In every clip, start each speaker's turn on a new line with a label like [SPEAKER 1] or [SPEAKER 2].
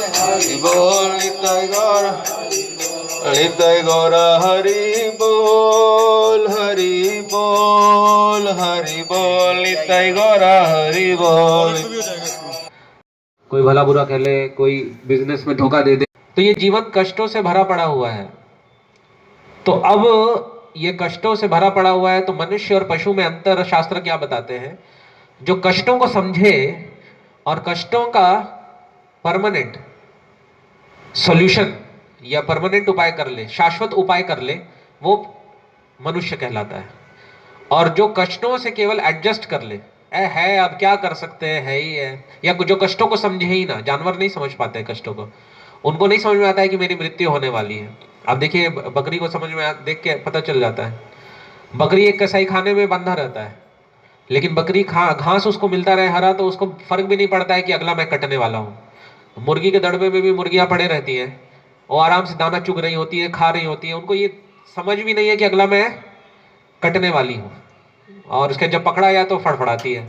[SPEAKER 1] हरि बोल निताय गौर हरि बोल निताय गौर हरि बोल।
[SPEAKER 2] कोई भला बुरा कह ले, कोई बिजनेस में धोखा दे दे, तो ये जीवन कष्टों से भरा पड़ा हुआ है। तो अब ये कष्टों से भरा पड़ा हुआ है, तो मनुष्य और पशु में अंतर शास्त्र क्या बताते हैं? जो कष्टों को समझे और कष्टों का परमानेंट सॉल्यूशन या परमानेंट उपाय कर ले, शाश्वत उपाय कर ले, वो मनुष्य कहलाता है। और जो कष्टों से केवल एडजस्ट कर ले, है अब क्या कर सकते हैं, है ही है, या जो कष्टों को समझे ही ना, जानवर नहीं समझ पाते हैं कष्टों को, उनको नहीं समझ में आता है कि मेरी मृत्यु होने वाली है। अब देखिए, बकरी को समझ में देख के पता चल जाता है। बकरी एक कसाई खाने में बंधा रहता है, लेकिन बकरी घास उसको मिलता रहे हरा, तो उसको फर्क भी नहीं पड़ता है कि अगला मैं कटने वाला हूँ। मुर्गी के दड़बे में भी मुर्गियां पड़े रहती हैं, वो आराम से दाना चुग रही होती है, खा रही होती है, उनको ये समझ भी नहीं है कि अगला मैं कटने वाली हूँ। और उसके जब पकड़ा जाए तो फड़फड़ाती है,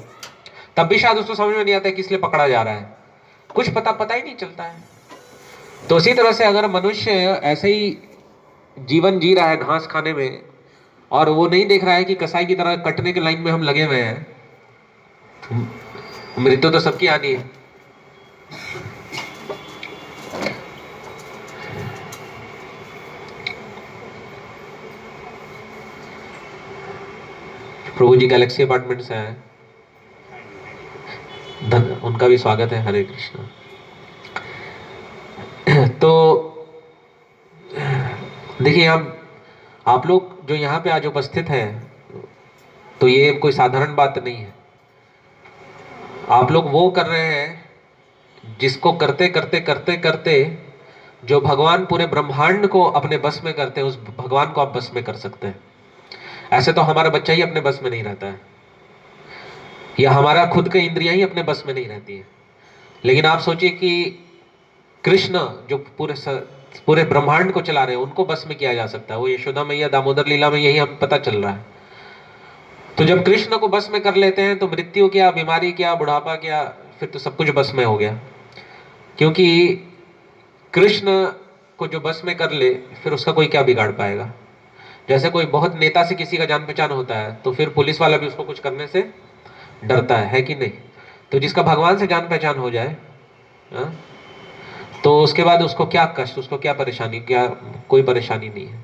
[SPEAKER 2] तब भी शायद उसको समझ में नहीं आता है किस लिए पकड़ा जा रहा है, कुछ पता ही नहीं चलता है। तो उसी तरह से अगर मनुष्य ऐसे ही जीवन जी रहा है घास खाने में, और वो नहीं देख रहा है कि कसाई की तरह कटने के लाइन में हम लगे हुए हैं, मृत्यु तो सबकी आनी है। प्रभु जी गैलेक्सी अपार्टमेंट से आए, उनका भी स्वागत है। हरे कृष्णा। तो देखिए, आप लोग जो यहाँ पे आज उपस्थित हैं, तो ये कोई साधारण बात नहीं है। आप लोग वो कर रहे हैं जिसको करते करते करते करते जो भगवान पूरे ब्रह्मांड को अपने बस में करते हैं, उस भगवान को आप बस में कर सकते हैं। ऐसे तो हमारा बच्चा ही अपने बस में नहीं रहता है, या हमारा खुद के इंद्रियां ही अपने बस में नहीं रहती है। लेकिन आप सोचिए कि कृष्ण जो पूरे ब्रह्मांड को चला रहे हैं, उनको बस में किया जा सकता है। वो यशोदा मैया दामोदर लीला में यही हम पता चल रहा है। तो जब कृष्ण को बस में कर लेते हैं, तो मृत्यु क्या, बीमारी क्या, बुढ़ापा क्या, फिर तो सब कुछ बस में हो गया। क्योंकि कृष्ण को जो बस में कर ले, फिर उसका कोई क्या बिगाड़ पाएगा। जैसे कोई बहुत नेता से किसी का जान पहचान होता है, तो फिर पुलिस वाला भी उसको कुछ करने से डरता है कि नहीं? तो जिसका भगवान से जान पहचान हो जाए, तो उसके बाद उसको क्या कष्ट, उसको क्या परेशानी, क्या कोई परेशानी नहीं है।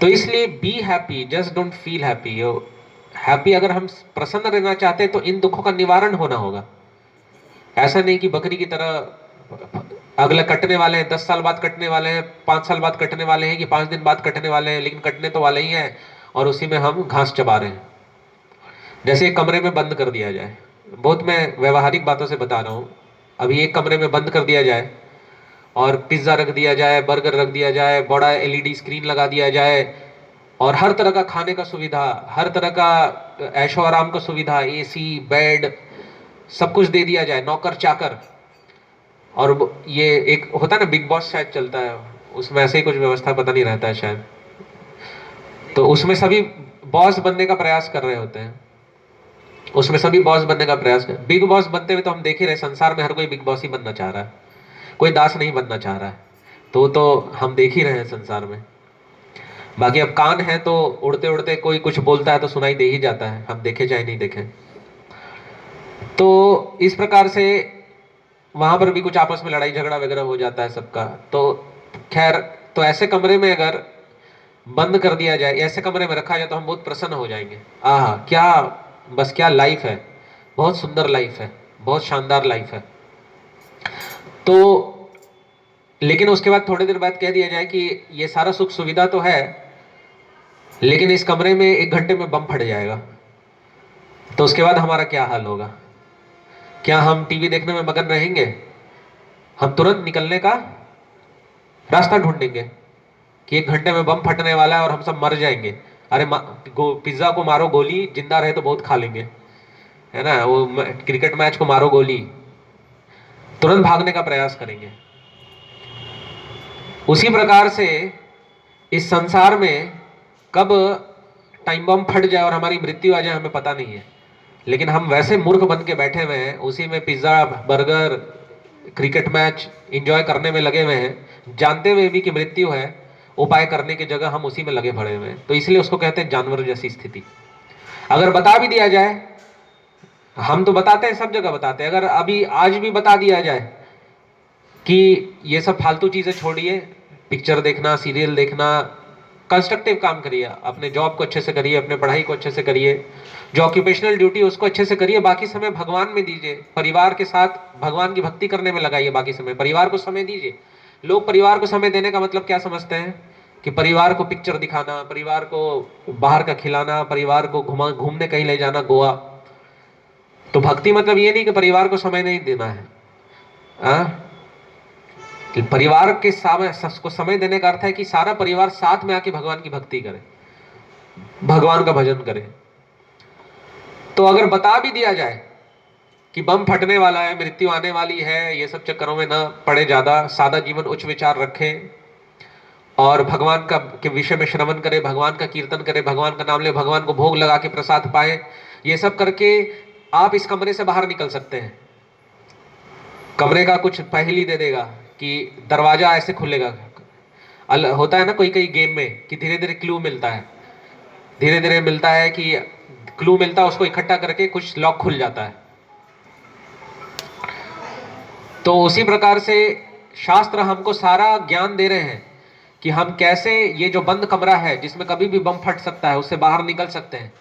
[SPEAKER 2] तो इसलिए be happy, just don't feel happy. Happy अगर हम प्रसन्न रहना चाहते हैं, तो इन दुखों का निवारण होना होगा। ऐसा नहीं कि बकरी की तरह अगले कटने वाले हैं, 10 साल बाद कटने वाले हैं, 5 साल बाद कटने वाले हैं, कि 5 दिन बाद कटने वाले हैं, लेकिन कटने तो वाले ही हैं, और उसी में हम घास चबा रहे हैं। जैसे एक कमरे में बंद कर दिया जाए, बहुत मैं व्यवहारिक बातों से बता रहा हूँ। अभी एक कमरे में बंद कर दिया जाए और पिज्ज़ा रख दिया जाए, बर्गर रख दिया जाए, बड़ा एलईडी स्क्रीन लगा दिया जाए, और हर तरह का खाने का सुविधा, हर तरह का ऐशो आराम का सुविधा, एसी, बेड, सब कुछ दे दिया जाए, नौकर चाकर। और ये एक होता है ना, बिग बॉस शायद चलता है, उसमें ऐसे ही कुछ व्यवस्था पता नहीं रहता है शायद। तो उसमें सभी बॉस बनने का प्रयास कर रहे होते हैं, उसमें सभी बॉस बनने का प्रयास कर। बिग बॉस बनते हुए तो हम देख ही रहे, संसार में हर कोई बिग बॉस ही बनना चाह रहा है, कोई दास नहीं बनना चाह रहा है। तो हम देख ही रहे हैं संसार में। बाकी अब कान है तो उड़ते उड़ते कोई कुछ बोलता है तो सुनाई दे ही जाता है, हम देखे चाहे नहीं देखें। तो इस प्रकार से वहां पर भी कुछ आपस में लड़ाई झगड़ा वगैरह हो जाता है सबका। तो खैर, तो ऐसे कमरे में अगर बंद कर दिया जाए, ऐसे कमरे में रखा जाए, तो हम बहुत प्रसन्न हो जाएंगे। आहा, क्या बस क्या लाइफ है, बहुत सुंदर लाइफ है, बहुत शानदार लाइफ है। तो लेकिन उसके बाद थोड़ी देर बाद कह दिया जाए कि ये सारा सुख सुविधा तो है, लेकिन इस कमरे में 1 घंटे में बम फट जाएगा, तो उसके बाद हमारा क्या हाल होगा? क्या हम टीवी देखने में मगन रहेंगे? हम तुरंत निकलने का रास्ता ढूंढेंगे कि 1 घंटे में बम फटने वाला है और हम सब मर जाएंगे। अरे पिज्जा को मारो गोली, जिंदा रहे तो बहुत खा लेंगे, है ना? वो क्रिकेट मैच को मारो गोली, तुरंत भागने का प्रयास करेंगे। उसी प्रकार से इस संसार में कब टाइम बम फट जाए और हमारी मृत्यु आ जाए, हमें पता नहीं है। लेकिन हम वैसे मूर्ख बन के बैठे हुए हैं, उसी में pizza, burger, cricket match enjoy करने में लगे हुए हैं, जानते हुए भी कि मृत्यु है, उपाय करने की जगह हम उसी में लगे पड़े हुए हैं। तो इसलिए उसको कहते हैं जानवर जैसी स्थिति। अगर बता भी दिया जाए, हम तो बताते हैं, सब जगह बताते हैं, अगर अभी आज भी बता दिया जाए कि ये सब फालतू चीजें छोड़िए, पिक्चर देखना, सीरियल देखना, कंस्ट्रक्टिव काम करिए, अपने जॉब को अच्छे से करिए, अपने पढ़ाई को अच्छे से करिए, जो ऑक्यूपेशनल ड्यूटी उसको अच्छे से करिए, बाकी समय भगवान में दीजिए, परिवार के साथ भगवान की भक्ति करने में लगाइए, बाकी समय परिवार को समय दीजिए। लोग परिवार को समय देने का मतलब क्या समझते हैं कि परिवार को पिक्चर दिखाना, परिवार को बाहर का खिलाना, परिवार को घूमने कहीं ले जाना, गोवा। तो भक्ति मतलब ये नहीं कि परिवार को समय नहीं देना है, कि परिवार के को समय देने का अर्थ है कि सारा परिवार साथ में आके भगवान की भक्ति करे, भगवान का भजन करे। तो अगर बता भी दिया जाए कि बम फटने वाला है, मृत्यु आने वाली है, ये सब चक्करों में ना पड़े, ज्यादा सादा जीवन, उच्च विचार रखें और भगवान का के विषय में श्रवण करें, भगवान का कीर्तन करें, भगवान का नाम ले, भगवान को भोग लगा के प्रसाद पाए, ये सब करके आप इस कमरे से बाहर निकल सकते हैं। कमरे का कुछ पहेली दे देगा कि दरवाजा ऐसे खुलेगा, होता है ना कोई गेम में कि धीरे धीरे क्लू मिलता है, धीरे धीरे मिलता है कि क्लू मिलता है, उसको इकट्ठा करके कुछ लॉक खुल जाता है। तो उसी प्रकार से शास्त्र हमको सारा ज्ञान दे रहे हैं कि हम कैसे ये जो बंद कमरा है जिसमें कभी भी बम फट सकता है, उससे बाहर निकल सकते हैं।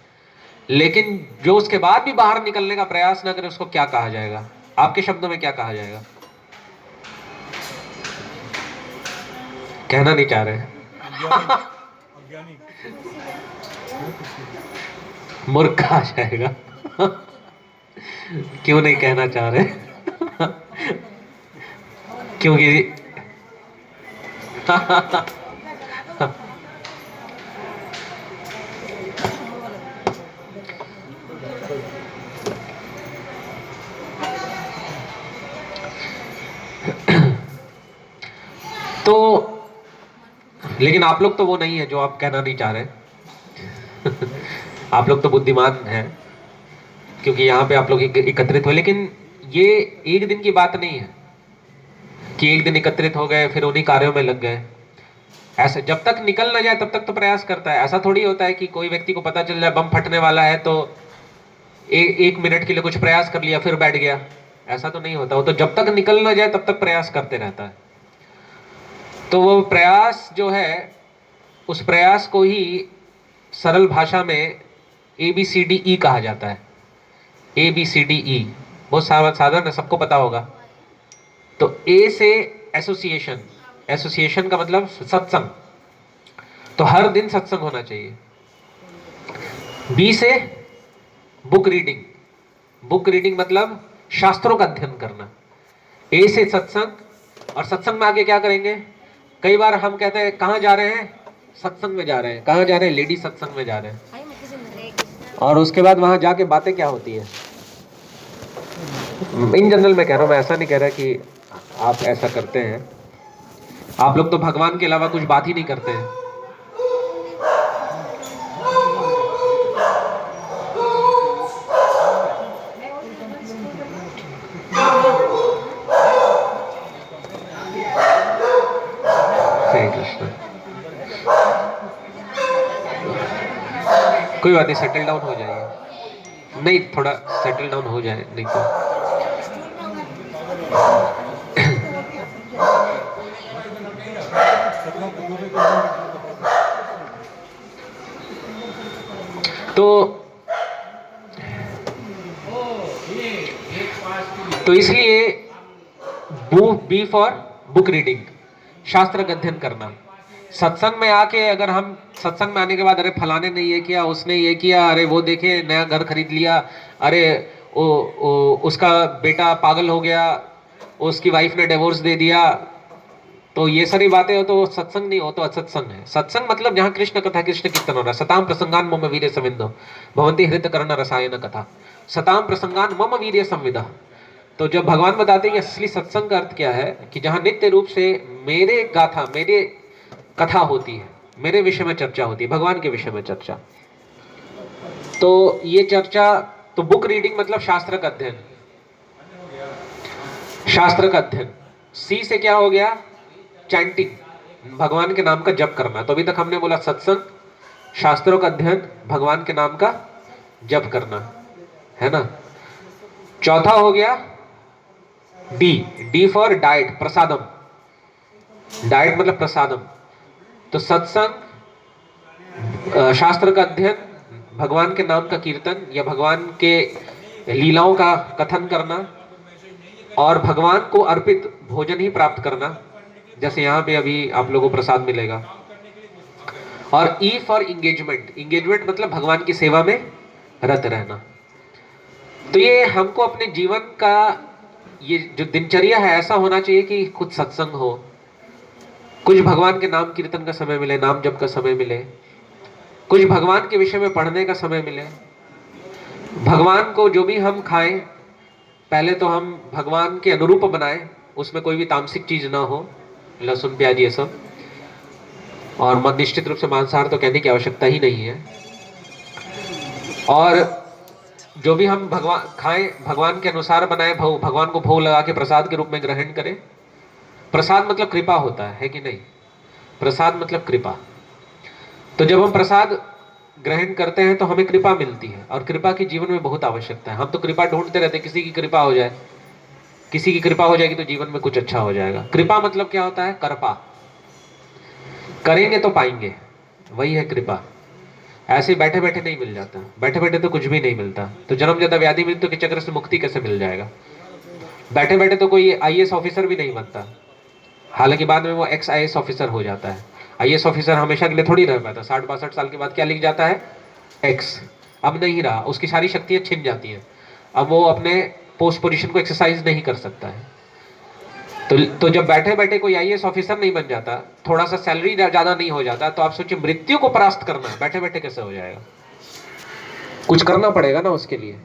[SPEAKER 2] लेकिन जो उसके बाद भी बाहर निकलने का प्रयास ना करे, उसको क्या कहा जाएगा? आपके शब्दों में क्या कहा जाएगा? कहना नहीं चाह रहे हैं। मूर्ख कहा जाएगा। क्यों नहीं कहना चाह रहे? क्योंकि तो लेकिन आप लोग तो वो नहीं है जो आप कहना नहीं चाह रहे। आप लोग तो बुद्धिमान हैं, क्योंकि यहाँ पे आप लोग एकत्रित हुए। लेकिन ये एक दिन की बात नहीं है कि एक दिन एकत्रित हो गए फिर उन्हीं कार्यों में लग गए। ऐसे जब तक निकल ना जाए तब तक तो प्रयास करता है। ऐसा थोड़ी होता है कि कोई व्यक्ति को पता चल जाए बम फटने वाला है तो एक मिनट के लिए कुछ प्रयास कर लिया फिर बैठ गया, ऐसा तो नहीं होता। वो तो जब तक निकल ना जाए तब तक प्रयास करते रहता है। तो वो प्रयास जो है, उस प्रयास को ही सरल भाषा में ABCDE कहा जाता है। ABCDE बहुत साधारण है, सबको पता होगा। तो A से एसोसिएशन, एसोसिएशन का मतलब सत्संग, तो हर दिन सत्संग होना चाहिए। B से बुक रीडिंग, बुक रीडिंग मतलब शास्त्रों का अध्ययन करना। A से सत्संग, और सत्संग में आगे क्या करेंगे? कई बार हम कहते हैं कहाँ जा रहे हैं? सत्संग में जा रहे हैं। कहाँ जा रहे हैं? लेडी सत्संग में जा रहे हैं। और उसके बाद वहां जाके बातें क्या होती है? इन जनरल मैं कह रहा हूँ, मैं ऐसा नहीं कह रहा कि आप ऐसा करते हैं। आप लोग तो भगवान के अलावा कुछ बात ही नहीं करते हैं। हरे कृष्ण। कोई बात नहीं, सेटल डाउन हो जाइए। नहीं, थोड़ा सेटल डाउन हो जाए, नहीं तो इसलिए बी फॉर बुक रीडिंग, शास्त्र का अध्ययन करना। सत्संग में आके अगर हम सत्संग में आने के बाद अरे फलाने ने ये किया, उसने ये किया, अरे वो देखे नया घर खरीद लिया, अरे उसका बेटा पागल हो गया, उसकी वाइफ ने डिवोर्स दे दिया, तो ये सारी बातें हो तो सत्संग नहीं हो, तो असत्संग है। सत्संग मतलब जहाँ कृष्ण कथा, कृष्ण कीर्तन हो रहा है। सताम प्रसंगान मम वीर्य संविदो भवन्ति हृत कर्ण रसायन कथा, सताम प्रसंगान मम वीर्य संविदा। तो जब भगवान बताते हैं कि असली सत्संग का अर्थ क्या है, कि जहाँ नित्य रूप से मेरे गाथा, मेरे कथा होती है, मेरे विषय में चर्चा होती है, भगवान के विषय में चर्चा। तो ये चर्चा, तो बुक रीडिंग मतलब शास्त्र का अध्ययन। शास्त्र का अध्ययन। सी से क्या हो गया? चैंटिंग, भगवान के नाम का जप करना। तो अभी तक हमने बोला सत्संग, शास्त्रों का अध्ययन, भगवान के नाम का जप करना, है ना। चौथा हो गया D, D for diet, prasadam. Diet मतलब प्रसादम। तो सत्संग, शास्त्र का अध्ययन, भगवान के नाम का कीर्तन या भगवान के लीलाओं का कथन करना और भगवान को अर्पित भोजन ही प्राप्त करना, जैसे यहाँ पे अभी आप लोगों को प्रसाद मिलेगा। और ई फॉर इंगेजमेंट, इंगेजमेंट मतलब भगवान की सेवा में रत रहना। तो ये हमको अपने जीवन का ये जो दिनचर्या है ऐसा होना चाहिए कि कुछ सत्संग हो, कुछ भगवान के नाम कीर्तन का समय मिले, नाम जप का समय मिले, कुछ भगवान के विषय में पढ़ने का समय मिले। भगवान को जो भी हम खाएं, पहले तो हम भगवान के अनुरूप बनाएं, उसमें कोई भी तामसिक चीज ना हो, लहसुन प्याज ये सब, और निश्चित रूप से मांसाहार तो कहने की आवश्यकता ही नहीं है। और जो भी हम भगवान खाएं भगवान के अनुसार बनाए, भगवान को भोग लगा के प्रसाद के रूप में ग्रहण करें। प्रसाद मतलब कृपा होता है कि नहीं? प्रसाद मतलब कृपा। तो जब हम प्रसाद ग्रहण करते हैं तो हमें कृपा मिलती है, और कृपा की जीवन में बहुत आवश्यकता है। हम तो कृपा ढूंढते रहते हैं, किसी की कृपा हो जाए, किसी की कृपा हो जाएगी तो जीवन में कुछ अच्छा हो जाएगा। कृपा मतलब क्या होता है? कृपा, करेंगे तो पाएंगे, वही है कृपा। ऐसे बैठे बैठे नहीं मिल जाता, बैठे बैठे तो कुछ भी नहीं मिलता। तो जन्म जदा व्याधि मृत्यु के चक्र से मुक्ति कैसे मिल जाएगा? बैठे बैठे तो कोई आईएएस ऑफिसर भी नहीं बनता, हालांकि बाद में वो एक्स आईएएस ऑफिसर हो जाता है। आईएएस ऑफिसर हमेशा के लिए थोड़ी रह पाता, 60-62 साल के बाद क्या लिख जाता है? एक्स। अब नहीं रहा, उसकी सारी शक्तियां छिन जाती हैं, अब वो अपने पोस्ट पोजीशन को एक्सरसाइज नहीं कर सकता है। तो जब बैठे बैठे कोई आईएएस ऑफिसर नहीं बन जाता, थोड़ा सा सैलरी ज्यादा नहीं हो जाता, तो आप सोचिए मृत्यु को परास्त करना बैठे बैठे कैसे हो जाएगा? कुछ करना पड़ेगा ना उसके लिए।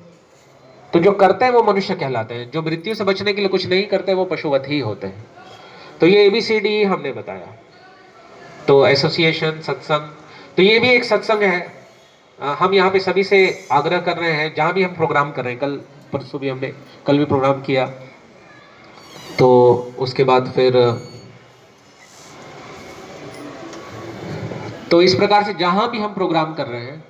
[SPEAKER 2] तो जो करते हैं वो मनुष्य कहलाते हैं, जो मृत्यु से बचने के लिए कुछ नहीं करते वो पशुवत ही होते हैं। तो ये ABCD हमने बताया। तो एसोसिएशन, सत्संग, तो ये भी एक सत्संग है। हम यहाँ पे सभी से आग्रह कर रहे हैं, जहाँ भी हम प्रोग्राम कर रहे हैं, कल परसों भी हमने, कल भी प्रोग्राम किया, तो उसके बाद फिर तो इस प्रकार से जहां भी हम प्रोग्राम कर रहे हैं,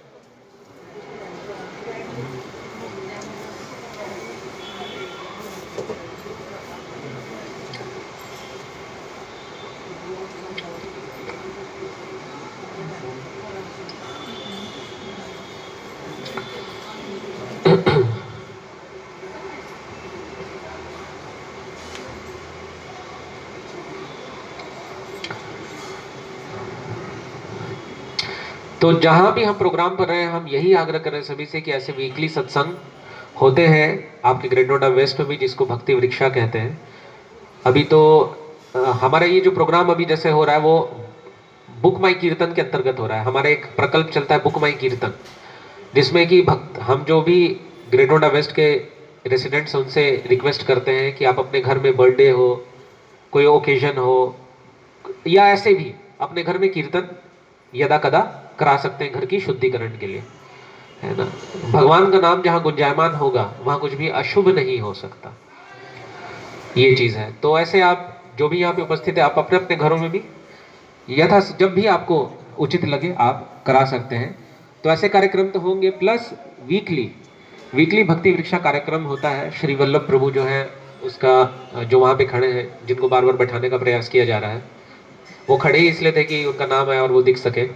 [SPEAKER 2] तो जहां भी हम प्रोग्राम कर रहे हैं, हम यही आग्रह कर रहे हैं सभी से कि ऐसे वीकली सत्संग होते हैं आपके ग्रेट नोएडा वेस्ट में भी, जिसको भक्ति वृक्षा कहते हैं। अभी तो हमारा ये जो प्रोग्राम अभी जैसे हो रहा है वो बुक माई कीर्तन के अंतर्गत हो रहा है। हमारा एक प्रकल्प चलता है बुक माई कीर्तन, जिसमें कि हम जो भी ग्रेट नोएडा वेस्ट के रेसिडेंट्स उनसे रिक्वेस्ट करते हैं कि आप अपने घर में बर्थडे हो, कोई ओकेजन हो, या ऐसे भी अपने घर में कीर्तन यदा कदा करा सकते हैं घर की शुद्धिकरण के लिए, है ना। भगवान का नाम जहाँ गुंजायमान होगा वहाँ कुछ भी अशुभ नहीं हो सकता, ये चीज़ है। तो ऐसे आप जो भी यहाँ पे उपस्थित है, आप अपने अपने घरों में भी यथा जब भी आपको उचित लगे आप करा सकते हैं। तो ऐसे कार्यक्रम तो होंगे, प्लस वीकली भक्ति वृक्षा कार्यक्रम होता है। श्री वल्लभ प्रभु जो है उसका, जो वहाँ पे खड़े हैं, जिनको बार बार बैठाने का प्रयास किया जा रहा है, वो खड़े ही इसलिए थे कि उनका नाम है और वो दिख सके।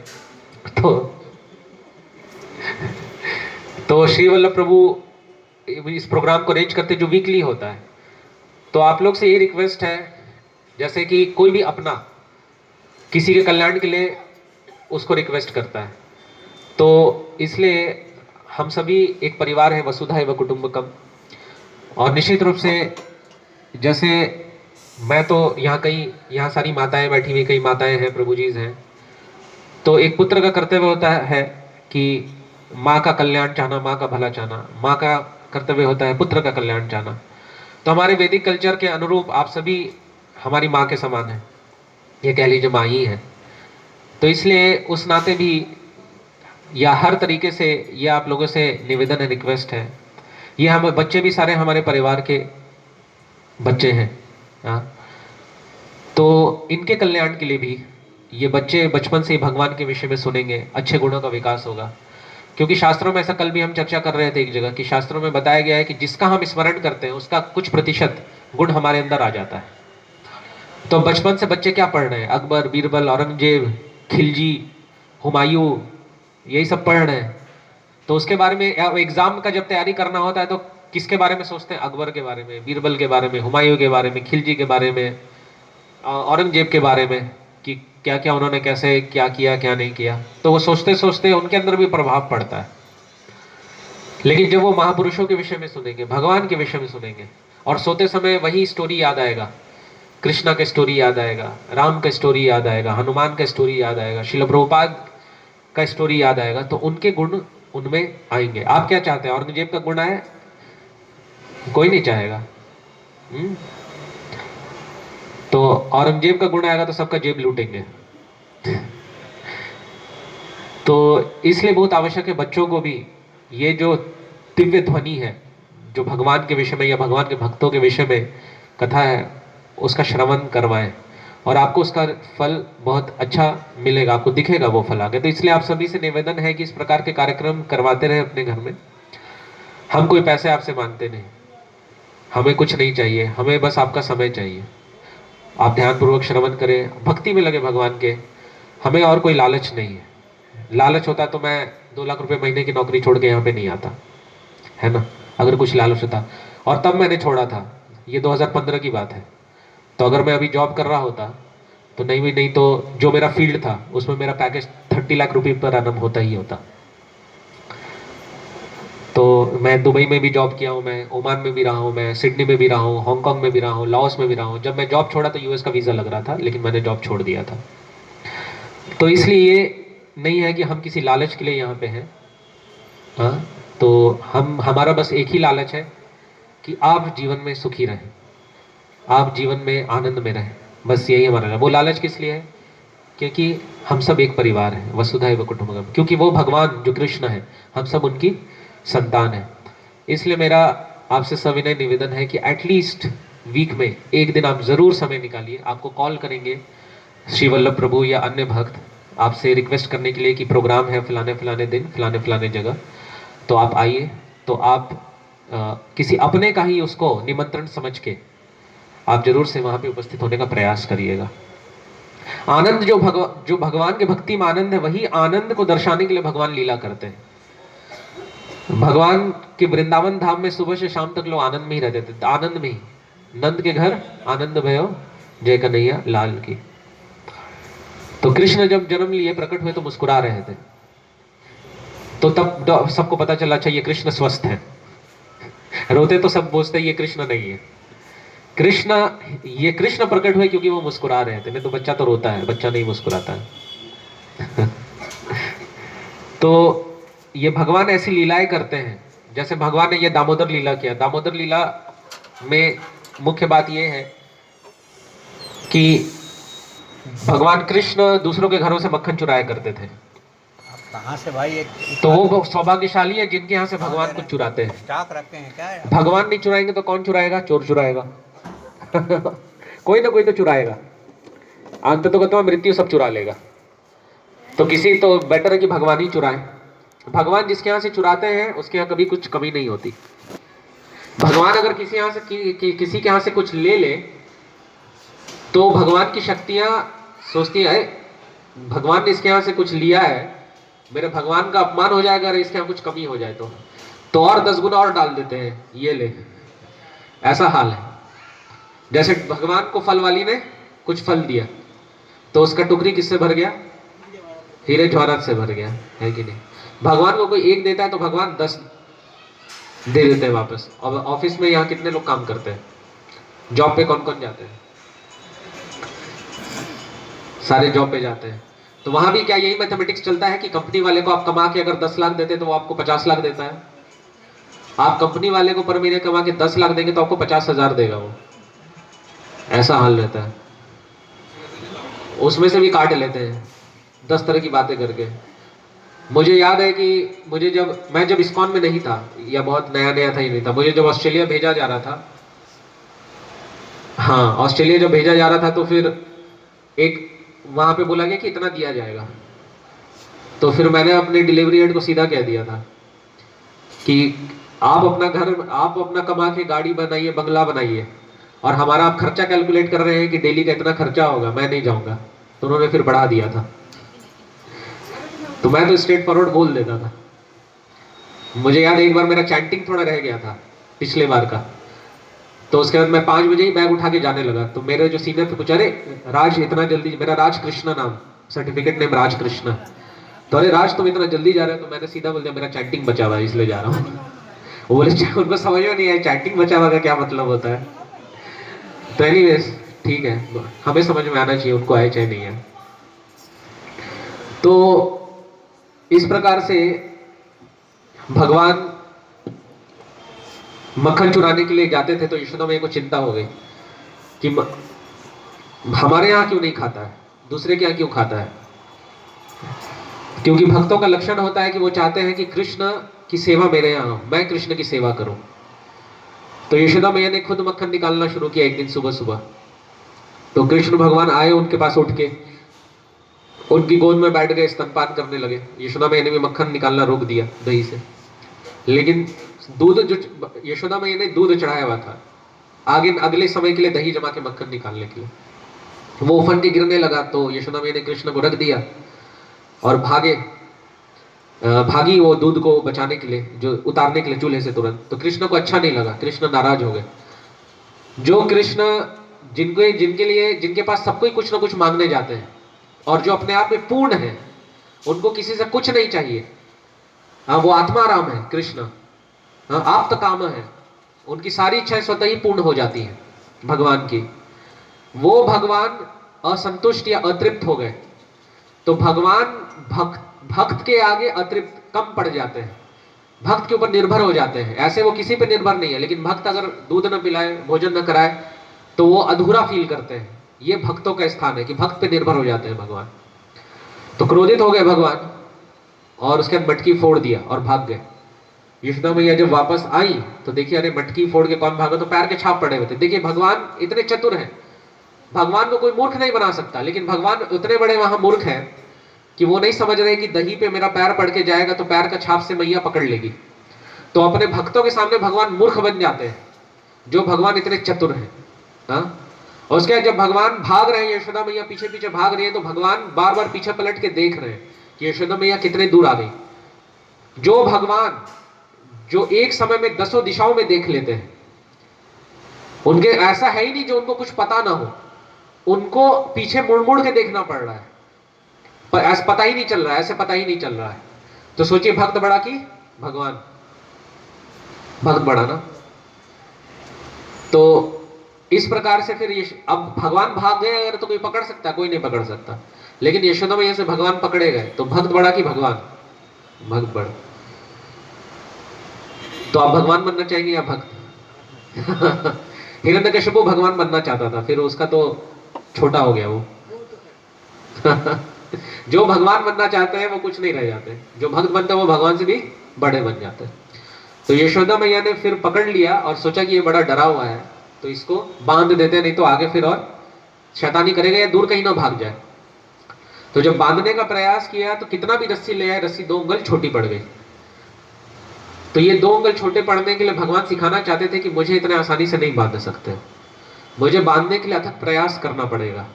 [SPEAKER 2] तो श्री वल्लभ प्रभु इस प्रोग्राम को अरेंज करते जो वीकली होता है। तो आप लोग से ये रिक्वेस्ट है, जैसे कि कोई भी अपना किसी के कल्याण के लिए उसको रिक्वेस्ट करता है, तो इसलिए हम सभी एक परिवार है, वसुधा एवं कुटुंबकम। और निश्चित रूप से जैसे मैं तो यहाँ सारी माताएं बैठी हुई, कई माताएं हैं, प्रभु जी हैं, तो एक पुत्र का कर्तव्य होता है कि माँ का कल्याण चाहना, माँ का भला चाहना। माँ का कर्तव्य होता है पुत्र का कल्याण चाहना। तो हमारे वैदिक कल्चर के अनुरूप आप सभी हमारी माँ के समान हैं, ये कह लीजिए माँ ही है। तो इसलिए उस नाते भी या हर तरीके से ये आप लोगों से निवेदन है, रिक्वेस्ट है, ये हम बच्चे भी सारे हमारे परिवार के बच्चे हैं, हाँ, तो इनके कल्याण के लिए भी ये बच्चे बचपन से ही भगवान के विषय में सुनेंगे, अच्छे गुणों का विकास होगा। क्योंकि शास्त्रों में ऐसा, कल भी हम चर्चा कर रहे थे एक जगह, कि शास्त्रों में बताया गया है कि जिसका हम स्मरण करते हैं उसका कुछ प्रतिशत गुण हमारे अंदर आ जाता है। तो बचपन से बच्चे क्या पढ़ रहे हैं? अकबर, बीरबल, औरंगजेब, खिलजी, हुमायूं, यही सब पढ़ रहे हैं। तो उसके बारे में एग्जाम का जब तैयारी करना होता है तो किसके बारे में सोचते हैं? अकबर के बारे में, बीरबल के बारे में, हुमायूं के बारे में, खिलजी के बारे में, औरंगजेब के बारे में, कि क्या क्या उन्होंने कैसे क्या किया क्या नहीं किया। तो वो सोचते सोचते उनके अंदर भी प्रभाव पड़ता है। लेकिन जब वो महापुरुषों के विषय में सुनेंगे, भगवान के विषय में सुनेंगे, और सोते समय वही स्टोरी याद आएगा, कृष्णा का स्टोरी याद आएगा, राम का स्टोरी याद आएगा, हनुमान का स्टोरी याद आएगा, श्रील प्रभुपाद का स्टोरी याद आएगा, तो उनके गुण उनमें आएंगे। आप क्या चाहते हैं? औरंगजेब का गुण आए? कोई नहीं चाहेगा। तो औरंगजेब का गुण आएगा तो सबका जेब लूटेंगे। तो इसलिए बहुत आवश्यक है बच्चों को भी ये जो दिव्य ध्वनि है, जो भगवान के विषय में या भगवान के भक्तों के विषय में कथा है, उसका श्रवण करवाएं, और आपको उसका फल बहुत अच्छा मिलेगा, आपको दिखेगा वो फल आगे। तो इसलिए आप सभी से निवेदन है कि इस प्रकार के कार्यक्रम करवाते रहे अपने घर में। हम कोई पैसे आपसे मांगते नहीं, हमें कुछ नहीं चाहिए, हमें बस आपका समय चाहिए। आप ध्यानपूर्वक श्रवण करें, भक्ति में लगे भगवान के। हमें और कोई लालच नहीं है। लालच होता तो मैं 2 लाख रुपए महीने की नौकरी छोड़ के यहाँ पे नहीं आता, है ना, अगर कुछ लालच होता। और तब मैंने छोड़ा था, ये 2015 की बात है। तो अगर मैं अभी जॉब कर रहा होता तो नहीं तो जो मेरा फील्ड था उसमें मेरा पैकेज 30 लाख रुपए पर एनम होता ही होता। तो मैं दुबई में भी जॉब किया हूँ, मैं ओमान में भी रहा हूँ, मैं सिडनी में भी रहा हूँ, हांगकांग में भी रहा हूँ, लाओस में भी रहा हूँ। जब मैं जॉब छोड़ा तो यूएस का वीज़ा लग रहा था, लेकिन मैंने जॉब छोड़ दिया था। तो इसलिए ये नहीं है कि हम किसी लालच के लिए यहाँ पे हैं, हाँ। तो हमारा बस एक ही लालच है कि आप जीवन में सुखी रहें, आप जीवन में आनंद में रहें, बस यही हमारा है। वो लालच किस लिए है? क्योंकि हम सब एक परिवार हैं, वसुधैव कुटुंबकम। क्योंकि वो भगवान जो कृष्ण है, हम सब उनकी संतान है। इसलिए मेरा आपसे सविनय निवेदन है कि एटलीस्ट वीक में एक दिन आप जरूर समय निकालिए। आपको कॉल करेंगे श्री वल्लभ प्रभु या अन्य भक्त आपसे रिक्वेस्ट करने के लिए कि प्रोग्राम है फलाने फलाने दिन फलाने फलाने जगह, तो आप आइए। तो आप किसी अपने का ही उसको निमंत्रण समझ के आप जरूर से वहां पे उपस्थित होने का प्रयास करिएगा। आनंद जो भगवान के भक्ति में आनंद है, वही आनंद को दर्शाने के लिए भगवान लीला करते हैं। भगवान के वृंदावन धाम में सुबह से शाम तक लोग आनंद में ही रहते थे, आनंद में ही। नंद के घर आनंद भयो जय कन्हैया लाल की। तो कृष्ण जब जन्म लिए, प्रकट हुए, तो मुस्कुरा रहे थे। तो तब सबको पता चला, अच्छा ये कृष्ण स्वस्थ है। रोते तो सब बोझते ये कृष्ण नहीं है। ये कृष्ण प्रकट हुए क्योंकि वो मुस्कुरा रहे थे। नहीं तो बच्चा तो रोता है, बच्चा नहीं मुस्कुराता है। तो ये भगवान ऐसी लीलाएं करते हैं, जैसे भगवान ने ये दामोदर लीला किया। दामोदर लीला में मुख्य बात यह है कि भगवान कृष्ण दूसरों के घरों से मक्खन चुराया करते थे।
[SPEAKER 3] कहाँ से भाई?
[SPEAKER 2] तो वो सौभाग्यशाली है जिनके यहाँ से भगवान कुछ चुराते हैं।
[SPEAKER 3] स्टॉक रखते हैं क्या?
[SPEAKER 2] भगवान नहीं चुराएंगे तो कौन चुराएगा? चोर चुराएगा। कोई ना कोई तो चुराएगा। अंत तो कहता हूँ मृत्यु सब चुरा लेगा। तो किसी तो बेटर है कि भगवान ही चुराए। भगवान जिसके यहाँ से चुराते हैं उसके यहाँ कभी कुछ कमी नहीं होती। भगवान अगर किसी यहाँ से किसी के यहाँ से कुछ ले ले तो भगवान की शक्तियां सोचती है भगवान ने इसके यहाँ से कुछ लिया है, मेरे भगवान का अपमान हो जाएगा अगर इसके यहाँ कुछ कमी हो जाए तो और 10 गुना और डाल देते हैं, ये ले। ऐसा हाल है। जैसे भगवान को फल वाली ने कुछ फल दिया तो उसका टुकड़ी किससे भर गया? हीरे जवाहरात से भर गया, है कि नहीं? भगवान को कोई एक देता है तो भगवान 10 दे देते हैं वापस। और ऑफिस में यहाँ कितने लोग काम करते हैं? जॉब पे कौन कौन जाते हैं? सारे जॉब पे जाते हैं। तो वहां भी क्या यही मैथमेटिक्स चलता है कि कंपनी वाले को आप कमा के अगर 10 लाख देते तो वो आपको 50 लाख देता है? आप कंपनी वाले को पर महीने कमा के 10 लाख देंगे तो आपको 50,000 देगा वो। ऐसा हाल रहता है। उसमें से भी काट लेते हैं 10 तरह की बातें करके। मुझे याद है कि मैं जब इस्कॉन में नहीं था या बहुत नया था ही नहीं था, मुझे जब ऑस्ट्रेलिया भेजा जा रहा था हाँ, ऑस्ट्रेलिया जब भेजा जा रहा था तो फिर एक वहां पे बोला गया कि इतना दिया जाएगा। तो फिर मैंने अपने डिलीवरी हेड को सीधा कह दिया था कि आप अपना कमा के गाड़ी बनाइए, बंगला बनाइए, और हमारा आप खर्चा कैलकुलेट कर रहे हैं कि डेली का इतना खर्चा होगा, मैं नहीं जाऊंगा। तो उन्होंने फिर बढ़ा दिया था। तो मैं तो स्ट्रेट फॉरवर्ड बोल देता था। मुझे याद है एक बार मेरा चैंटिंग थोड़ा रह गया था पिछले बार का, तो उसके बाद मैं 5 बजे ही बैग उठा के जाने लगा। तो मेरे जो सीनियर थे पूछा, अरे राज इतना जल्दी, मेरा राज कृष्णा नाम, सर्टिफिकेट नेम राज कृष्णा। तो अरे राज तुम इतना जल्दी जा रहे हो? तो मैंने सीधा बोल दिया मेरा चैंटिंग बचा हुआ है इसलिए जा रहा हूँ। वो बोले उनको समझ में नहीं आया चैंटिंग बचा हुआ का क्या मतलब होता है। तो एनीवेज ठीक है, हमें समझ में आना चाहिए, उनको आए चाहे नहीं है। तो इस प्रकार से भगवान मक्खन चुराने के लिए जाते थे। तो यशोदा मैया को चिंता हो गई कि हमारे यहाँ क्यों नहीं खाता है, दूसरे के यहाँ क्यों खाता है। क्योंकि भक्तों का लक्षण होता है कि वो चाहते हैं कि कृष्ण की सेवा मेरे यहाँ हो, मैं कृष्ण की सेवा करूं। तो यशोदा मैया ने खुद मक्खन निकालना शुरू किया एक दिन सुबह सुबह। तो कृष्ण भगवान आए उनके पास उठ के, उनकी गोद में बैठ गए, स्तनपान करने लगे। यशोदा मैया ने भी मक्खन निकालना रोक दिया दही से, लेकिन दूध जो यशोदा मैया ने दूध चढ़ाया हुआ था आगे अगले समय के लिए दही जमा के मक्खन निकालने के लिए, वो उफन के गिरने लगा। तो यशोदा मैया ने कृष्ण को रख दिया और भागी वो दूध को बचाने के लिए, जो उतारने के लिए चूल्हे से तुरंत। तो कृष्ण को अच्छा नहीं लगा, कृष्ण नाराज हो गए। जो कृष्ण जिनके पास सब कोई कुछ ना कुछ मांगने जाते हैं और जो अपने आप में पूर्ण है, उनको किसी से कुछ नहीं चाहिए, वो आत्माराम है कृष्ण, आप तो काम है, उनकी सारी इच्छाएं स्वतः ही पूर्ण हो जाती हैं भगवान की। वो भगवान असंतुष्ट या अतृप्त हो गए तो भगवान भक्त के आगे अतृप्त कम पड़ जाते हैं, भक्त के ऊपर निर्भर हो जाते हैं। ऐसे वो किसी पे निर्भर नहीं है, लेकिन भक्त अगर दूध न पिलाए, भोजन न कराए तो वो अधूरा फील करते हैं। ये भक्तों का स्थान है कि भक्त पे निर्भर हो जाते हैं भगवान। तो क्रोधित हो गए भगवान और उसके बाद मटकी फोड़ दिया और भाग गए। यशोदा मैया जब वापस आई तो देखिए, अरे मटकी फोड़ के कौन भागा, तो पैर के छाप पड़े हुए थे। देखिए भगवान इतने चतुर हैं, भगवान को कोई मूर्ख नहीं बना सकता, लेकिन भगवान उतने बड़े वहां मूर्ख हैं कि वो नहीं समझ रहे कि दही पे मेरा पैर पड़ के जाएगा तो पैर का छाप से मैया पकड़ लेगी। तो अपने भक्तों के सामने भगवान मूर्ख बन जाते हैं, जो भगवान इतने चतुर हैं। और उसके बाद जब भगवान भाग रहे हैं, यशोदा मैया पीछे पीछे भाग रही है, तो भगवान बार बार पीछे पलट के देख रहे हैं कि यशोदा मैया कितने दूर आ गई। जो भगवान जो एक समय में 10 दिशाओं में देख लेते हैं, उनके ऐसा है ही नहीं जो उनको कुछ पता ना हो, उनको पीछे मुड़ मुड़ के देखना पड़ रहा है, पर ऐसा पता ही नहीं चल रहा है, ऐसे पता ही नहीं चल रहा है। तो सोचिए भक्त बड़ा कि भगवान, भक्त बड़ा ना। तो इस प्रकार से फिर अब भगवान भाग गए अगर तो कोई पकड़ सकता है? कोई नहीं पकड़ सकता। लेकिन यशोदा मैया से भगवान पकड़े गए तो भक्त बड़ा कि भगवान? भक्त बड़ा। तो आप भगवान बनना चाहेंगे या भक्त? हिरण्यकशिपु भगवान बनना चाहता था, फिर उसका तो छोटा हो गया वो। जो भगवान बनना चाहते हैं वो कुछ नहीं रह जाते, जो भक्त बनता है वो भगवान से भी बड़े बन जाते हैं। तो यशोदा मैया ने फिर पकड़ लिया और सोचा कि ये बड़ा डरा हुआ है तो इसको बांध देते, नहीं तो आगे फिर और शैतानी करेगा या दूर कहीं ना भाग जाए। तो जब बांधने का प्रयास किया तो कितना भी रस्सी ले आए, रस्सी 2 उंगल छोटी पड़ गई। तो ये 2 उंगल छोटे पड़ने के लिए भगवान सिखाना चाहते थे कि मुझे इतने आसानी से नहीं बांध सकते, मुझे बांधने के लिए अथक प्रयास करना पड़ेगा,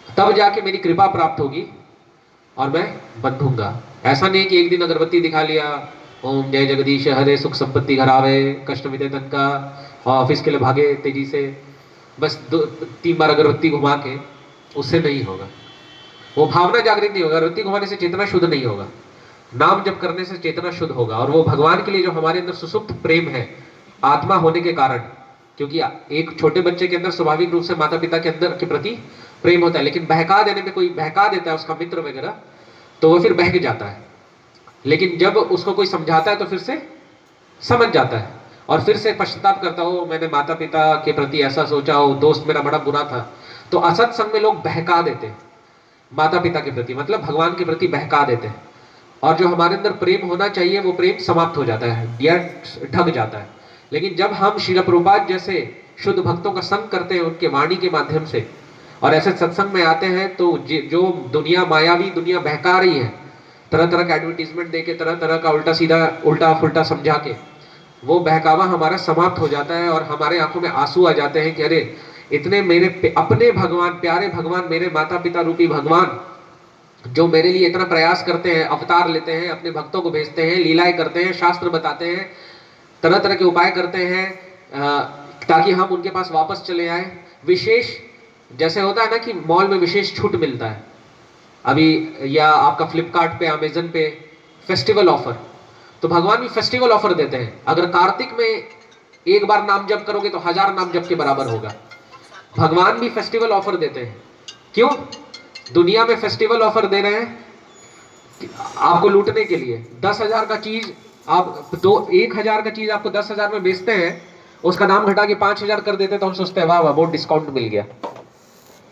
[SPEAKER 2] तब जाके मेरी कृपा प्राप्त होगी और मैं बंधूंगा। ऐसा नहीं कि एक दिन अगरबत्ती दिखा लिया, ओम जय जगदीश हरे सुख संपत्ति घर आवे, कष्ट मिटे तन का, और ऑफिस के लिए भागे तेजी से, बस 2-3 बार अगरबत्ती घुमा के, उससे नहीं होगा। वो भावना जागृत नहीं होगा। अगरबत्ती घुमाने से चेतना शुद्ध नहीं होगा, नाम जप करने से चेतना शुद्ध होगा। और वो भगवान के लिए जो हमारे अंदर सुसुप्त प्रेम है आत्मा होने के कारण, क्योंकि एक छोटे बच्चे के अंदर स्वाभाविक रूप से माता पिता के अंदर के प्रति प्रेम होता है, लेकिन बहका देने में, कोई बहका देता है उसका मित्र वगैरह, तो वो फिर बहक जाता है। लेकिन जब उसको कोई समझाता है तो फिर से समझ जाता है और फिर से पश्चाताप करता हो, मैंने माता पिता के प्रति ऐसा सोचा हो, दोस्त मेरा बड़ा बुरा था। तो असत संग में लोग बहका देते हैं माता पिता के प्रति, मतलब भगवान के प्रति बहका देते हैं, और जो हमारे अंदर प्रेम होना चाहिए वो प्रेम समाप्त हो जाता है या ढक जाता है। लेकिन जब हम श्रील प्रभुपाद जैसे शुद्ध भक्तों का संग करते हैं उनके वाणी के माध्यम से, और ऐसे सत्संग में आते हैं, तो जो दुनिया मायावी दुनिया बहका रही है, तरह तरह का एडवर्टीजमेंट देके, तरह तरह का उल्टा सीधा उल्टा फुल्टा समझा के, वो बहकावा हमारा समाप्त हो जाता है और हमारे आंखों में आंसू आ जाते हैं कि अरे इतने मेरे अपने भगवान, प्यारे भगवान, मेरे माता पिता रूपी भगवान, जो मेरे लिए इतना प्रयास करते हैं, अवतार लेते हैं, अपने भक्तों को भेजते हैं, लीलाएं करते हैं, शास्त्र बताते हैं, तरह तरह के उपाय करते हैं ताकि हम उनके पास वापस चले आए। विशेष जैसे होता है ना कि मॉल में विशेष छूट मिलता है अभी, या आपका फ्लिपकार्ट पे, अमेजन पे फेस्टिवल ऑफर, तो भगवान भी फेस्टिवल ऑफर देते हैं। अगर कार्तिक में एक बार नाम जप करोगे तो 1000 नाम जप के बराबर होगा। भगवान भी फेस्टिवल ऑफर देते हैं। क्यों? दुनिया में फेस्टिवल ऑफर दे रहे हैं आपको लूटने के लिए। 10,000 का चीज आप 1,000 का चीज आपको 10,000 में बेचते हैं, उसका दाम घटा के 5,000 कर देते तो हम सोचते हैं वाह वाह बहुत डिस्काउंट मिल गया।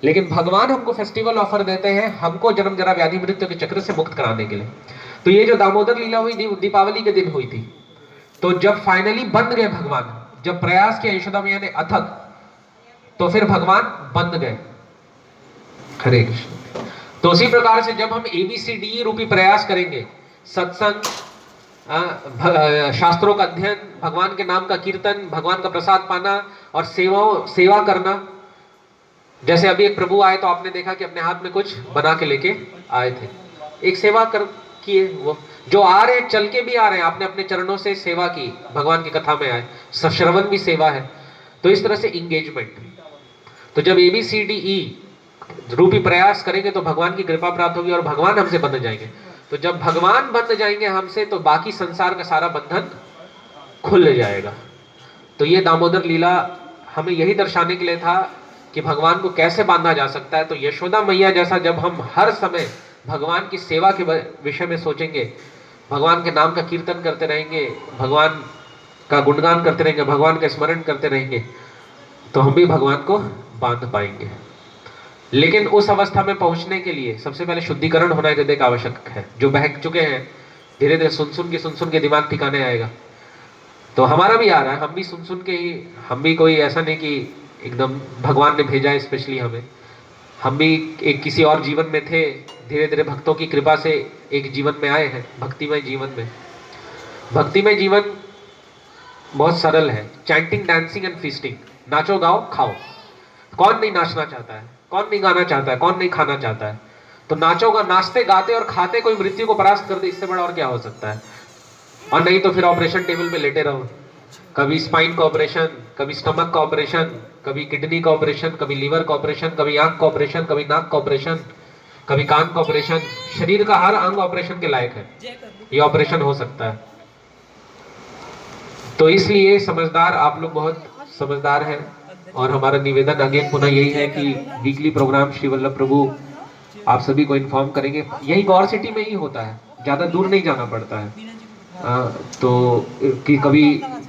[SPEAKER 2] लेकिन भगवान हमको फेस्टिवल ऑफर देते हैं, हमको जन्म जरा व्याधि मृत्यु के चक्र से मुक्त कराने के लिए। तो ये जो दामोदर लीला हुई दीपावली के दिन हुई थी, तो जब फाइनली बंद गए भगवान, जब प्रयास किया यशोदा मैया ने अथक, तो फिर भगवान बंद गए। हरे कृष्ण। तो उसी प्रकार से जब हम ABCD रूपी प्रयास करेंगे, सत्संग, शास्त्रों का अध्ययन, भगवान के नाम का कीर्तन, भगवान का प्रसाद पाना और सेवा करना। जैसे अभी एक प्रभु आए तो आपने देखा कि अपने हाथ में कुछ बना के लेके आए थे, एक सेवा कर किए। वो जो आ रहे हैं, चल के भी आ रहे हैं, आपने अपने चरणों से सेवा की, भगवान की कथा में आए, श्रवण भी सेवा है। तो इस तरह से इंगेजमेंट। तो जब ABCDE रूपी प्रयास करेंगे तो भगवान की कृपा प्राप्त होगी और भगवान हमसे बंध जाएंगे। तो जब भगवान बंध जाएंगे हमसे, तो बाकी संसार का सारा बंधन खुल जाएगा। तो ये दामोदर लीला हमें यही दर्शाने के लिए था कि भगवान को कैसे बांधा जा सकता है। तो यशोदा मैया जैसा जब हम हर समय भगवान की सेवा के विषय में सोचेंगे, भगवान के नाम का कीर्तन करते रहेंगे, भगवान का गुणगान करते रहेंगे, भगवान का स्मरण करते रहेंगे, तो हम भी भगवान को बांध पाएंगे। लेकिन उस अवस्था में पहुंचने के लिए सबसे पहले शुद्धिकरण होना हृदय का आवश्यक है। जो बहक चुके हैं, धीरे धीरे सुन के दिमाग ठिकाने आएगा। तो हमारा भी आ रहा है, हम भी सुन के ही, हम भी कोई ऐसा नहीं कि एकदम भगवान ने भेजा है स्पेशली हमें, हम भी एक किसी और जीवन में थे, धीरे धीरे भक्तों की कृपा से एक जीवन में आए हैं, भक्तिमय जीवन में। भक्तिमय जीवन बहुत सरल है, चैंटिंग, डांसिंग एंड फीस्टिंग, नाचो गाओ खाओ। कौन नहीं नाचना चाहता है, कौन नहीं गाना चाहता है, कौन नहीं खाना चाहता है। तो नाचोगा, नाचते गाते और खाते कोई मृत्यु को परास्त कर दे, इससे बड़ा और क्या हो सकता है। और नहीं तो फिर ऑपरेशन टेबल पे लेटे रहो, कभी स्पाइन का ऑपरेशन, कभी स्टमक का ऑपरेशन, कभी किडनी का ऑपरेशन, कभी लीवर का ऑपरेशन, कभी आंख का ऑपरेशन, कभी नाक का ऑपरेशन, कभी कान का ऑपरेशन। शरीर का हर अंग ऑपरेशन के लायक है, ये ऑपरेशन हो सकता है। तो इसलिए समझदार, आप लोग बहुत समझदार हैं, और हमारा निवेदन अगेन पुनः यही है कि वीकली प्रोग्राम श्री वल्लभ प्रभु आप सभी को इन्फॉर्म करेंगे। यही गौर सिटी में ही होता है, ज़्यादा दूर नहीं जाना पड़ता है। तो कि कभी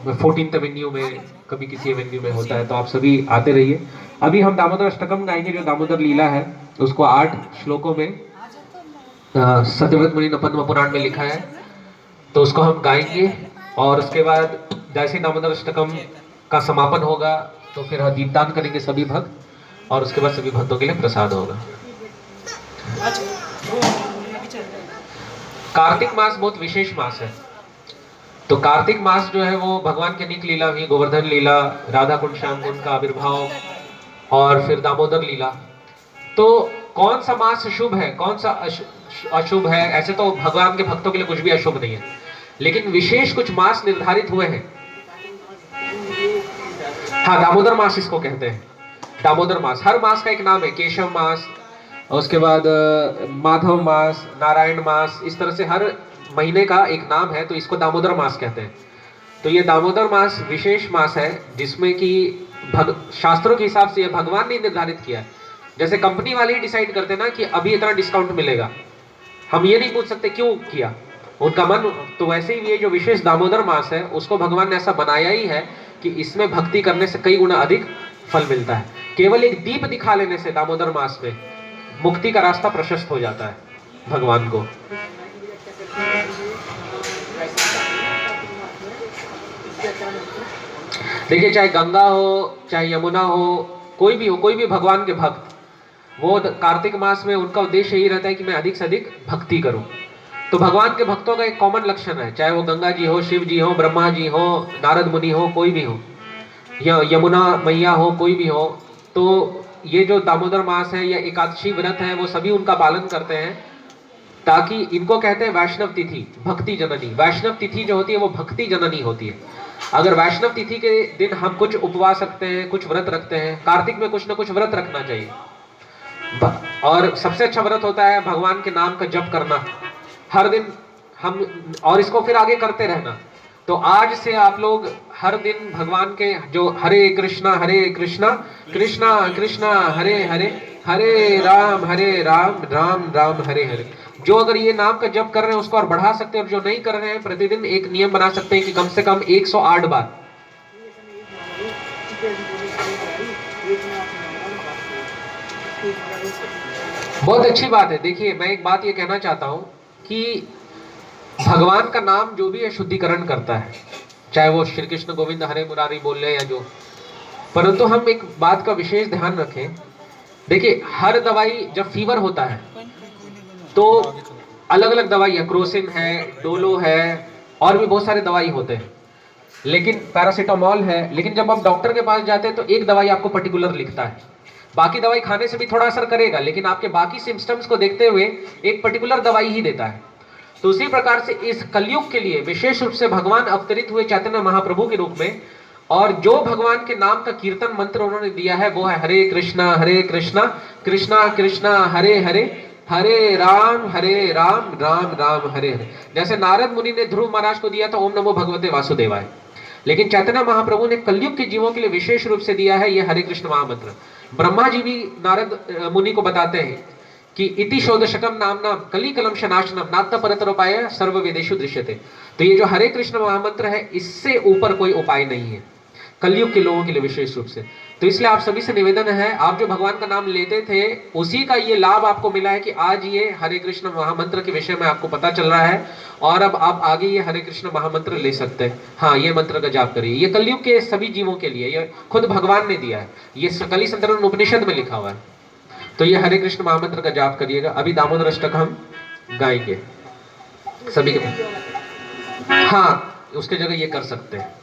[SPEAKER 2] 14th एवेन्यू में, कभी किसी एवेन्यू में होता है, तो आप सभी आते रहिए। अभी हम दामोदर अष्टकम गाएंगे, जो दामोदर लीला है उसको 8 श्लोकों में सत्यव्रत मुनि पद्म पुराण में लिखा है, तो उसको हम गाएंगे। और उसके बाद जैसे दामोदर अष्टकम का समापन होगा तो फिर दीपदान करेंगे सभी भक्त, और उसके बाद सभी भक्तों के लिए प्रसाद होगा। कार्तिक मास बहुत विशेष मास है। तो कार्तिक मास जो है वो भगवान की अनेक लीला हुई, गोवर्धन लीला, राधा कुंड श्याम कुंड का आविर्भाव, और फिर दामोदर लीला। तो कौन सा मास शुभ है, कौन सा अशुभ है? ऐसे तो भगवान के भक्तों के लिए कुछ भी अशुभ नहीं है, लेकिन विशेष कुछ मास निर्धारित हुए हैं। हाँ, दामोदर मास इसको कहते हैं, दामोदर मास। हर मास का एक नाम है, केशव मास, उसके बाद माधव मास, नारायण मास, इस तरह से हर महीने का एक नाम है, तो इसको दामोदर मास कहते हैं। तो ये दामोदर मास विशेष मास है, जिसमें कि शास्त्रों के हिसाब से ये भगवान ने निर्धारित किया है। जैसे कंपनी वाले ही डिसाइड करते ना कि अभी इतना डिस्काउंट मिलेगा, हम ये नहीं पूछ सकते क्यों किया, उनका मन। तो वैसे ही ये जो विशेष दामोदर मास है, उसको भगवान ने ऐसा बनाया ही है कि इसमें भक्ति करने से कई गुना अधिक फल मिलता है। केवल एक दीप दिखा लेने से दामोदर मास में मुक्ति का रास्ता प्रशस्त हो जाता है भगवान को। देखिए, चाहे गंगा हो, चाहे यमुना हो, कोई भी हो, कोई भी भगवान के भक्त, वो कार्तिक मास में उनका उद्देश्य यही रहता है कि मैं अधिक से अधिक भक्ति करूं। तो भगवान के भक्तों का एक कॉमन लक्षण है, चाहे वो गंगा जी हो, शिव जी हो, ब्रह्मा जी हो, नारद मुनि हो, कोई भी हो, या यमुना मैया हो, कोई भी हो, तो ये जो दामोदर मास है या एकादशी व्रत है, वो सभी उनका पालन करते हैं, ताकि इनको कहते हैं वैष्णव तिथि, भक्ति जननी। वैष्णव तिथि जो होती है वो भक्ति जननी होती है। अगर वैष्णव तिथि के दिन हम कुछ उपवास रखते हैं, कुछ व्रत रखते हैं, कार्तिक में कुछ ना कुछ व्रत रखना चाहिए। और सबसे अच्छा व्रत होता है भगवान के नाम का जप करना हर दिन हम, और इसको फिर आगे करते रहना। तो आज से आप लोग हर दिन भगवान के जो हरे कृष्णा कृष्णा कृष्णा हरे हरे, हरे राम राम राम हरे हरे, जो अगर ये नाम का जप कर रहे हैं उसको और बढ़ा सकते हैं, और जो नहीं कर रहे हैं प्रतिदिन एक नियम बना सकते हैं कि कम से कम 108 बार। बहुत अच्छी बात है। देखिए, मैं एक बात ये कहना चाहता हूं कि भगवान का नाम जो भी है शुद्धिकरण करता है, चाहे वो श्री कृष्ण गोविंद हरे मुरारी बोल ले या जो, परंतु हम एक बात का विशेष ध्यान रखें। देखिए, हर दवाई, जब फीवर होता है तो अलग अलग दवाई है, क्रोसिन है, डोलो है, और भी बहुत सारे दवाई होते हैं, लेकिन पैरासीटामोल है, लेकिन जब आप डॉक्टर के पास जाते हैं तो एक दवाई आपको पर्टिकुलर लिखता है। बाकी दवाई खाने से भी थोड़ा असर करेगा, लेकिन आपके बाकी सिम्टम्स को देखते हुए एक पर्टिकुलर दवाई ही देता है। तो उसी प्रकार से इस कलयुग के लिए विशेष रूप से भगवान अवतरित हुए चैतन्य महाप्रभु के रूप में, और जो भगवान के नाम का कीर्तन मंत्र उन्होंने दिया है वो है हरे कृष्णा कृष्णा कृष्णा हरे हरे, हरे राम राम राम हरे हरे। जैसे नारद मुनि ने ध्रुव महाराज को दिया था ओम नमो भगवते वासुदेवाय, लेकिन चैतन्य महाप्रभु ने कलयुग के जीवों के लिए विशेष रूप से दिया है ये हरे कृष्ण महामंत्र। ब्रह्मा जी भी नारद मुनि को बताते हैं कि इति शोदशकम नामना कली कलम शनाशनम नात्त परतरोपाय सर्व वेदेषु दृश्यते। तो ये जो हरे कृष्ण महामंत्र है, इससे ऊपर कोई उपाय नहीं है कलयुग के लोगों के लिए विशेष रूप से। तो इसलिए आप सभी से निवेदन है, आप जो भगवान का नाम लेते थे उसी का ये लाभ आपको मिला है कि आज ये हरे कृष्ण महामंत्र के विषय में आपको पता चल रहा है, और अब आप आगे ये हरे कृष्ण महामंत्र ले सकते हैं। हाँ, ये मंत्र का जाप करिए, ये कलयुग के सभी जीवों के लिए, ये खुद भगवान ने दिया है, ये सकली संतरण उपनिषद में लिखा हुआ है। तो ये हरे कृष्ण महामंत्र का जाप करिएगा। अभी दामोदर अष्टक हम गाएंगे सभी के, हाँ उसके जगह ये कर सकते हैं।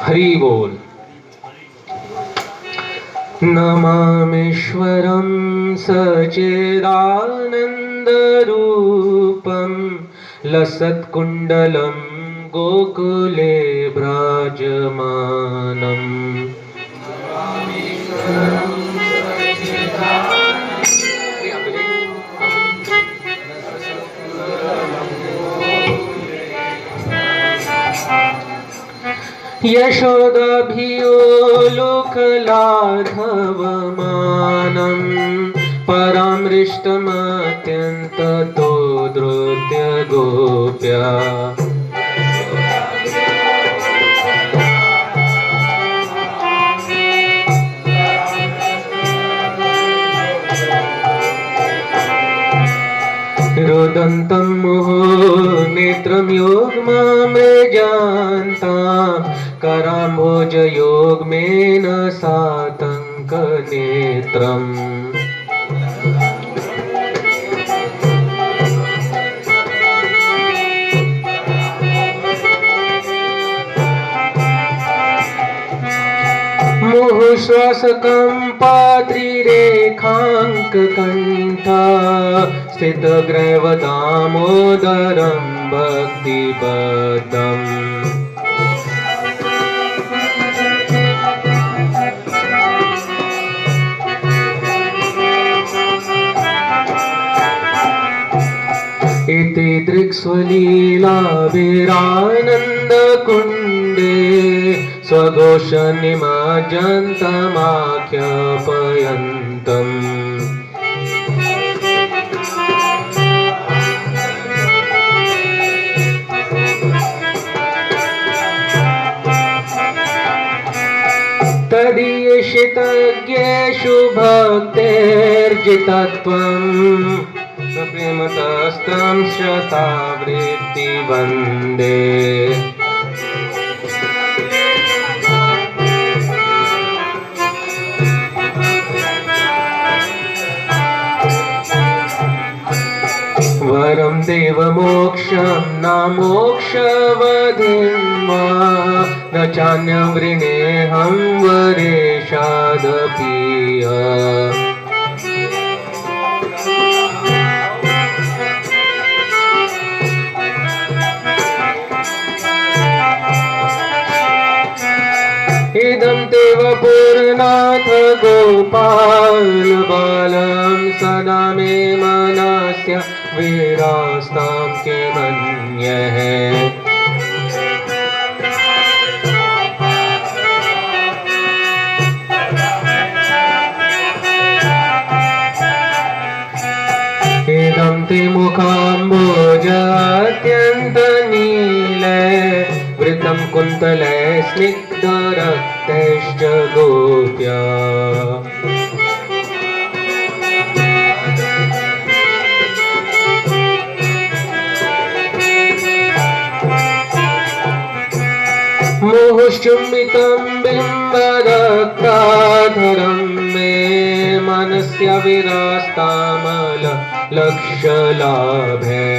[SPEAKER 2] हरि बोल। नमामीश्वरं सच्चिदानन्दरूपं लसत्कुण्डलं गोकुले भ्राजमानम्। यशोदाभियोलुकलाघवमानं परामृष्टमत्यन्ततो धृत्य गोप्या। रुदन्तं मुहुर्निमेषार्धं नेत्रम योग मृजान्ता कराम्भोज योग में न सातंक नेत्रम। मुहुश्वासकम्पात्रिरेखाङ्क कण्ठा स्थित ग्रैव दामोदरं भक्तिपदम्। इति दृक्स्वलीलाभिरानन्दकुण्डे स्वघोष निमज्जन्तमाख्यापयन्तम्। तदीयशितज्ञेषु भक्तेर्जितत्वम् प्रेमतस्तं शतावृत्ति वन्दे। वरं देवमोक्षं न मोक्षवधिं वा न चान्यं वृणेऽहं वरेशादपि। इदं देव पूर्णाथ गोपाल बालं सदा मे मनस्य विरास्तां किमन्यः। इदं ते मुखाम्बोज अत्यन्तनील वृतं कुन्तले स्निग्धरक्तश्च गोप्या। मुहुश्चुम्बितं बिम्बरक्ताधरं मे मनस्य विरास्तामल लक्ष्यलाभे।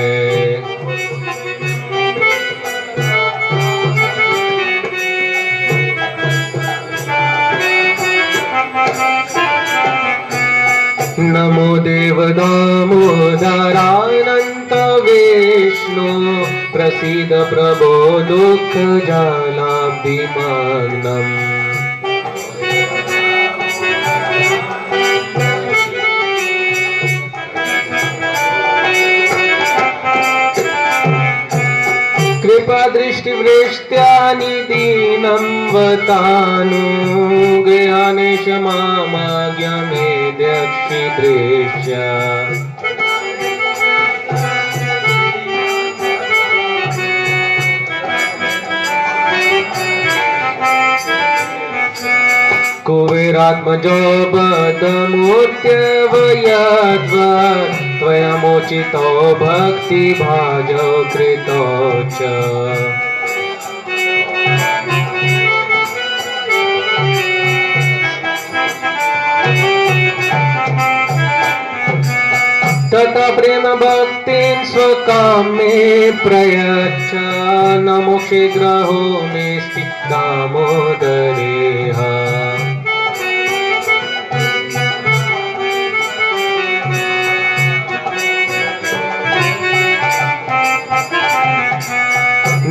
[SPEAKER 2] नमो देव दामोदरानन्त विष्णु प्रसीद प्रभो दुःखजालाब्धिमग्नम्। कृपादृष्टिवृष्ट्यानि दीनं वतानुज्ञानेश मामाज्ञमेद्यक्षिदृश्य। कुबेरात्मजो बद्धमूर्त्यवयद्वत् त्वयमुचितो भक्तिभाजो कृतो च। तथा प्रेम भक्तिं स्वकामे प्रयच्छ नमो शीघ्रहो मेऽस्ति दामोदरेह।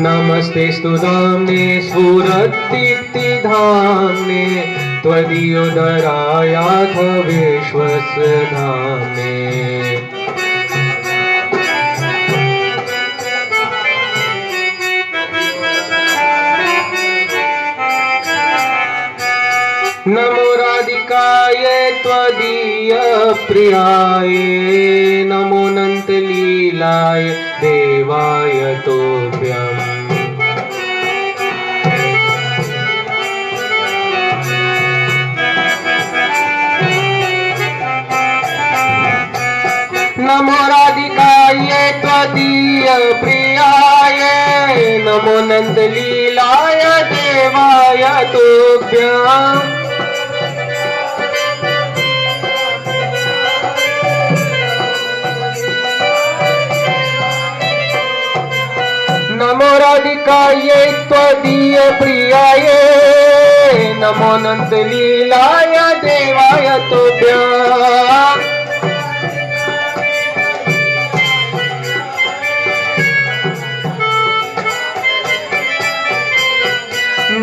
[SPEAKER 2] नमस्तेस्तु धाम्ने स्फुरद्दीप्तिधाम्ने त्वदीयोदरायाथ विश्वस्य धाम्ने। नमो राधिकाय त्वदीय प्रियाय नमो नन्तलीलाय देवाय तोभ्यम्। नमो राधिकाय त्वदीय प्रियाय नमो नंद लीलाय देवाय तुभ्यं नमो राधिकायै त्वदीय प्रियायै नमो नंद लीलाय देवाय तुभ्यं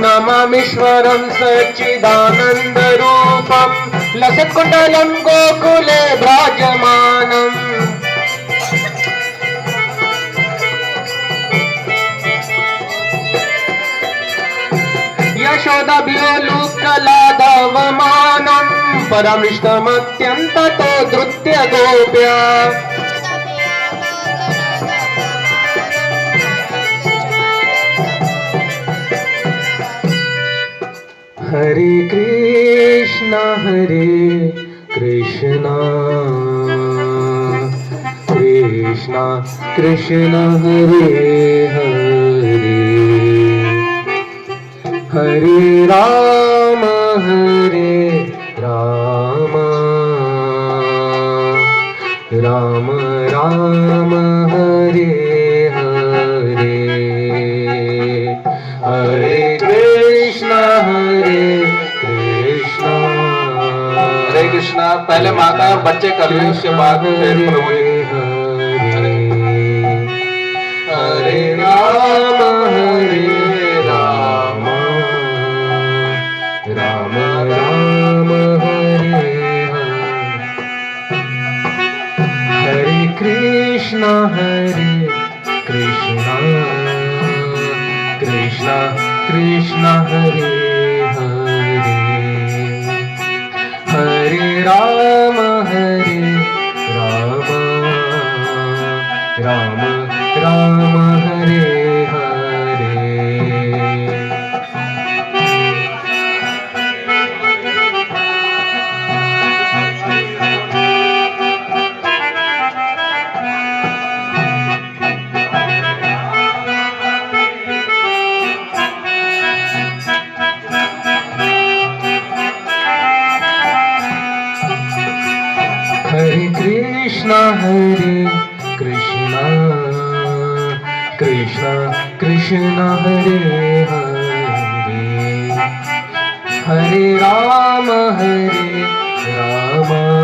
[SPEAKER 2] नमामीश्वरं सच्चिदानन्दरूपं लसत्कुण्डलं गोकुले भ्राजमानम् यशोदाभिलोकलादवमानं परमृष्टमत्यन्ततो धृत्य गोप्या हरे कृष्णा कृष्णा कृष्णा हरे हरे हरे राम राम राम हरे हरे हरे कृष्णा
[SPEAKER 1] हरे कृष्णा। पहले माता और बच्चे कर रहे हैं, उसके बाद फिर प्रभु जी।
[SPEAKER 2] हरे राम राम राम हरे हरे कृष्णा कृष्णा कृष्णा हरे हरे हरे राम राम राम हरे हरे हरे कृष्णा कृष्णा कृष्णा हरे हरे हरे राम राम हरे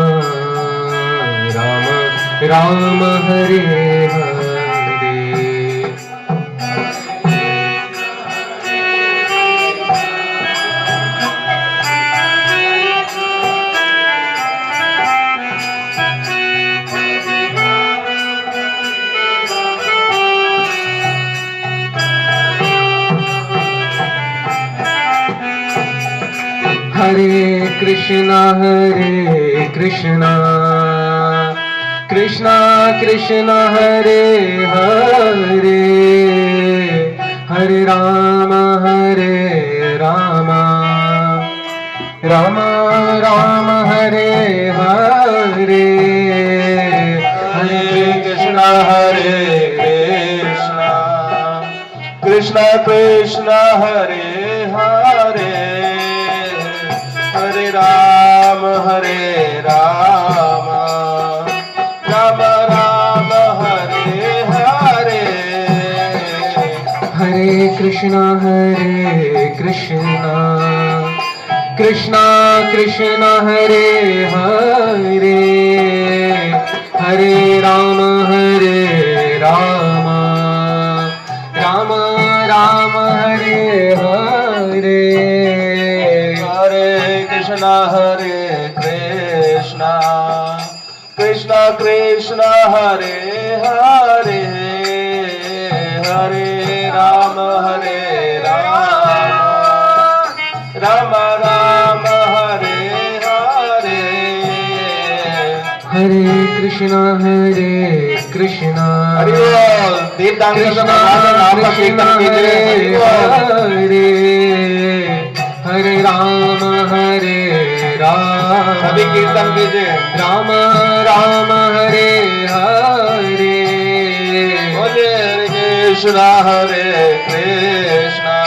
[SPEAKER 2] हरे हरे कृष्णा कृष्णा कृष्णा हरे हरे हरे राम राम राम हरे हरे
[SPEAKER 1] हरे कृष्णा कृष्णा कृष्णा हरे हरे हरे राम राम राम हरे हरे
[SPEAKER 2] हरे कृष्णा कृष्णा कृष्णा हरे हरे हरे राम राम हरे हरे
[SPEAKER 1] हरे कृष्णा कृष्णा कृष्णा हरे हरे हरे राम राम हरे हरे
[SPEAKER 2] हरे कृष्णा
[SPEAKER 1] हरि बोल। तीर्थांकर
[SPEAKER 2] कृष्णा
[SPEAKER 1] नाम का कीर्तन कीजिए। हरि बोल।
[SPEAKER 2] हरे हरे राम
[SPEAKER 1] सभी कीर्तन कीजिए।
[SPEAKER 2] राम हरे हरे
[SPEAKER 1] बोलिए हरे कृष्णा हरे कृष्णा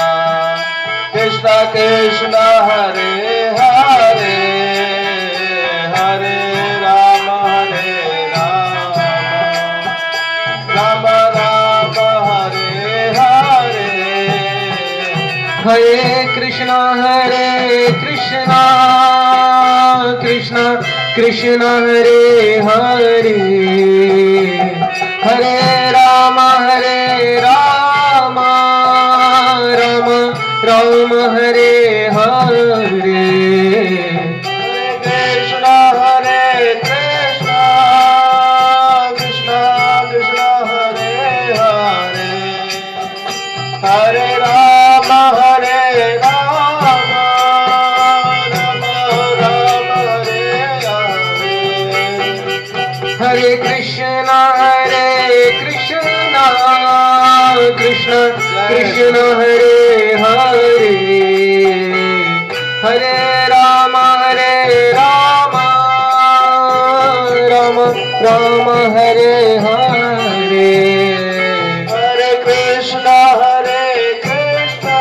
[SPEAKER 1] कृष्णा कृष्णा हरे हरे हरे राम राम राम हरे हरे
[SPEAKER 2] हरे कृष्णा कृष्णा कृष्णा हरे हरे हरे राम राम राम हरे हरे
[SPEAKER 1] कृष्णा कृष्णा कृष्णा कृष्णा हरे हरे हरे राम राम राम हरे हरे
[SPEAKER 2] हरे कृष्णा कृष्णा कृष्णा हरे हरे हरे राम राम राम हरे हरे
[SPEAKER 1] हरे कृष्णा कृष्णा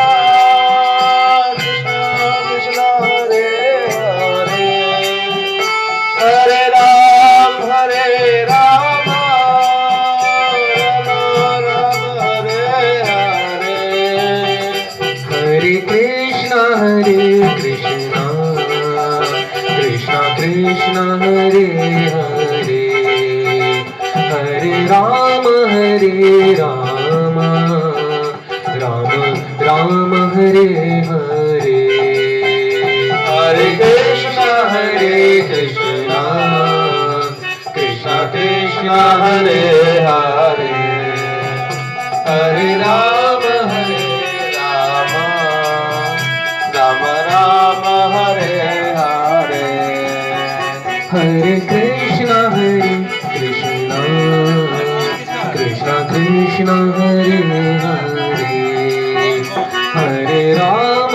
[SPEAKER 1] कृष्णा कृष्णा हरे हरे हरे राम राम राम हरे हरे
[SPEAKER 2] हरे कृष्णा कृष्णा कृष्णा हरे हरे हरे राम राम हरे हरे
[SPEAKER 1] हरे कृष्णा
[SPEAKER 2] कृष्णा
[SPEAKER 1] कृष्णा हरे हरे हरे राम राम राम हरे हरे
[SPEAKER 2] हरे कृष्णा कृष्णा कृष्णा हरे हरे हरे राम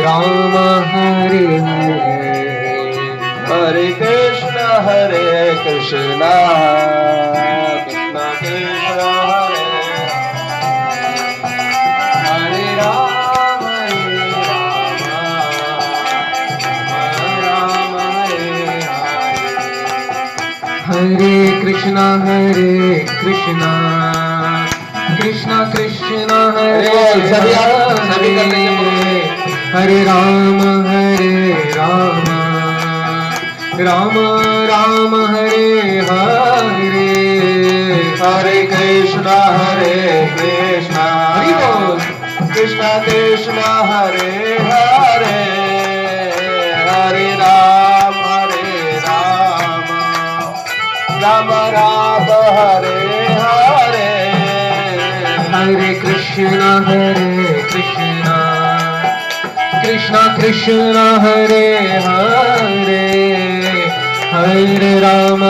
[SPEAKER 2] राम हरे हरे
[SPEAKER 1] हरे कृष्णा कृष्णा कृष्णा कृष्णा हरे
[SPEAKER 2] राम राम हरे कृष्णा कृष्णा कृष्णा हरे
[SPEAKER 1] सभी कर लेंगे।
[SPEAKER 2] हरे राम राम हरे हरे
[SPEAKER 1] हरे कृष्णा कृष्णा
[SPEAKER 2] हरि बोल।
[SPEAKER 1] कृष्णा कृष्णा हरे हरे हरे राम राम राम हरे हरे
[SPEAKER 2] हरे कृष्णा कृष्णा कृष्णा हरे हरे हरे राम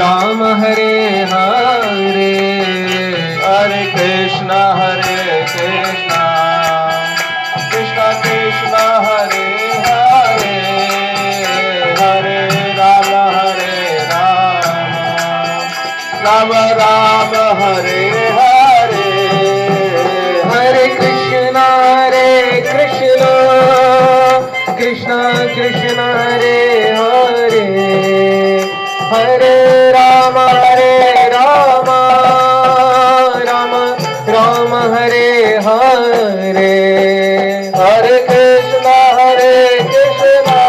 [SPEAKER 2] राम हरे हरे
[SPEAKER 1] हरे कृष्णा कृष्णा कृष्णा कृष्णा हरे हरे हरे राम राम हरे हरे
[SPEAKER 2] हरे कृष्णा कृष्णा हरे हरे हरे राम राम हरे हरे
[SPEAKER 1] हरे कृष्णा कृष्णा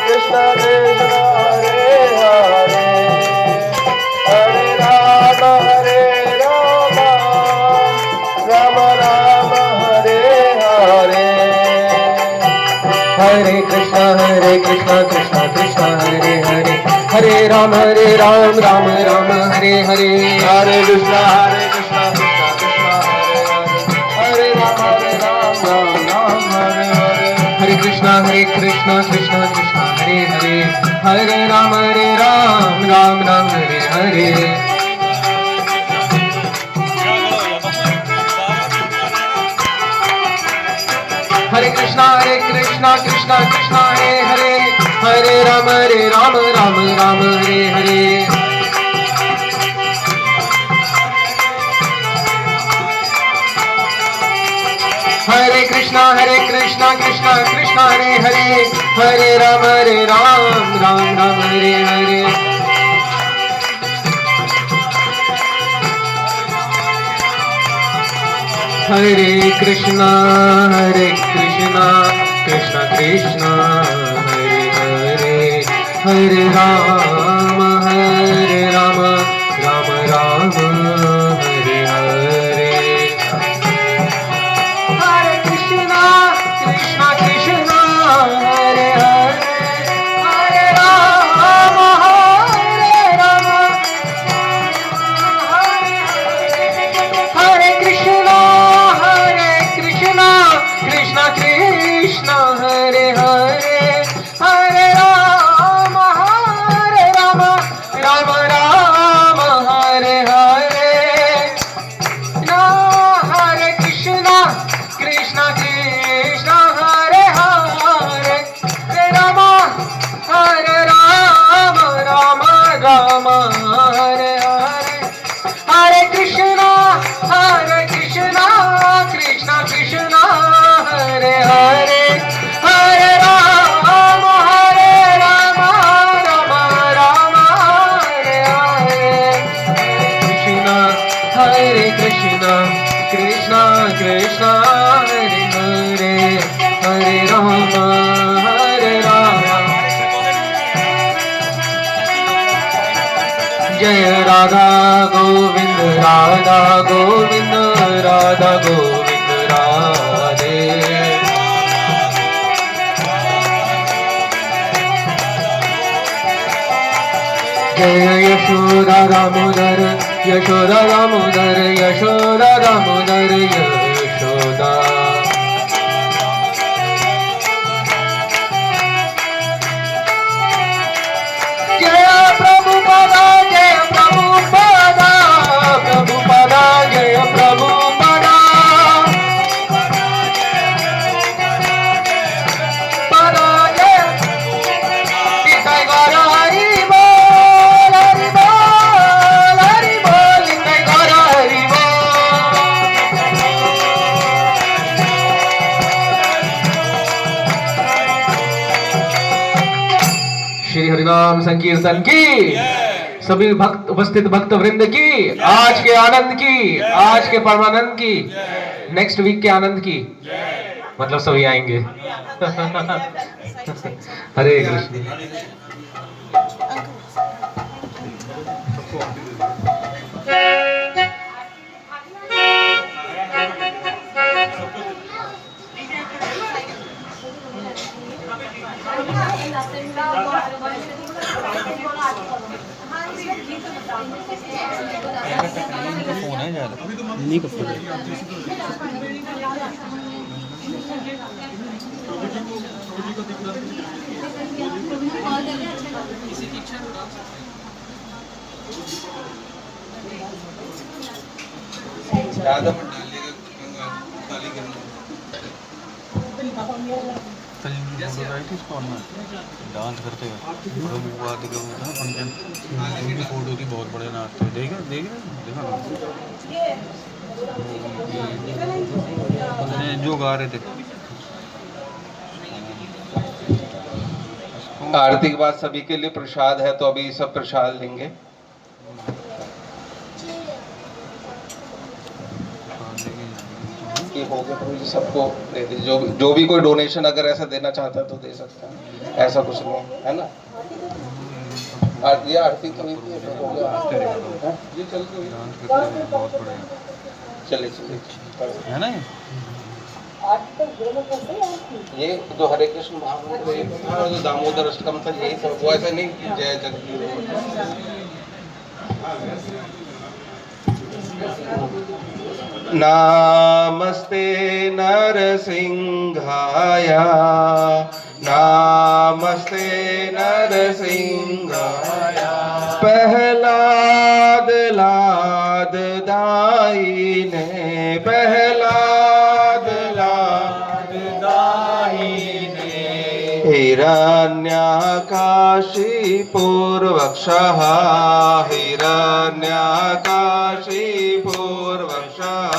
[SPEAKER 1] कृष्णा कृष्णा हरे हरे हरे राम राम हरे हरे
[SPEAKER 2] हरे कृष्णा कृष्णा कृष्णा हरे हरे हरे राम राम हरे हरे
[SPEAKER 1] हरे कृष्णा कृष्णा कृष्णा हरे हरे राम हरे हरे
[SPEAKER 2] हरे कृष्णा कृष्णा हरे हरे हरे राम हरे हरे हरे कृष्णा कृष्णा हरे हरे हरे राम राम राम हरे हरे। हरे कृष्णा कृष्णा कृष्णा हरे हरे, हरे राम राम राम हरे हरे। हरे कृष्णा कृष्णा कृष्णा हरे हरे, हरे राम राम राम हरे हरे। हरे कृष्णा कृष्णा हरे हरे, हरे राम हरे कृष्णा कृष्णा कृष्णा हरे हरे, हरे राम राम हरे हरे। हरे कृष्णा कृष्णा हरे हरे, राम हरे राम हरे हरे। हरे कृष्णा कृष्णा कृष्णा हरे हरे, हरे राम राम हरे हरे। हरे कृष्णा कृष्णा हरे हरे, हरे राम जय राधा गोविंद राधा गोविंद राधा गोविंद राधे। जय यशोदा दामोदर यशोदा दामोदर यशोदा दामोदर यशोदा। जय प्रभुपादा जय प्रभुपादा, प्रभुपादा जय प्रभुपादा, पादा जय निताय गौर हरि बोल हरि बोल हरि बोल, निताय गौर हरि बोल। श्री हरिनाम संकीर्तन की, सभी भक्त उपस्थित भक्त वृंद की, आज के आनंद की, आज के परमानंद की, नेक्स्ट वीक के आनंद की, मतलब सभी आएंगे। हरे कृष्ण।
[SPEAKER 3] फोन है ज़्यादा नहीं का फोन
[SPEAKER 1] ज़्यादा मत डालिएगा, गाली करना।
[SPEAKER 3] डांस करते हुए फंक्शन फोटो थी, बहुत बड़े नाचते हुए देखा देखा देखा जो गा रहे थे।
[SPEAKER 1] आरती के बाद सभी के लिए प्रसाद है, तो अभी सब प्रसाद लेंगे। ये हो गया प्रभु जी, सबको दे दीजिए। जो भी कोई डोनेशन अगर ऐसा देना चाहता है तो दे सकता है, ऐसा कुछ नहीं है ना। ये आरती तो नहीं थी, हो गया। ये चल के चले
[SPEAKER 3] है ना।
[SPEAKER 1] ये जो हरे कृष्ण महामंत्र था, जो दामोदर अष्टकम था, यही था। वो ऐसा नहीं कि जय जगदीश। नामस्ते नरसिंहाय, नामस्ते नरसिंहाय, प्रहलाद लाद दायिने, प्रहलाद लाद दायिने, हे हिरण्यकाशिपूर्वक्षः हिरण्यकाशिपूर्वक्षः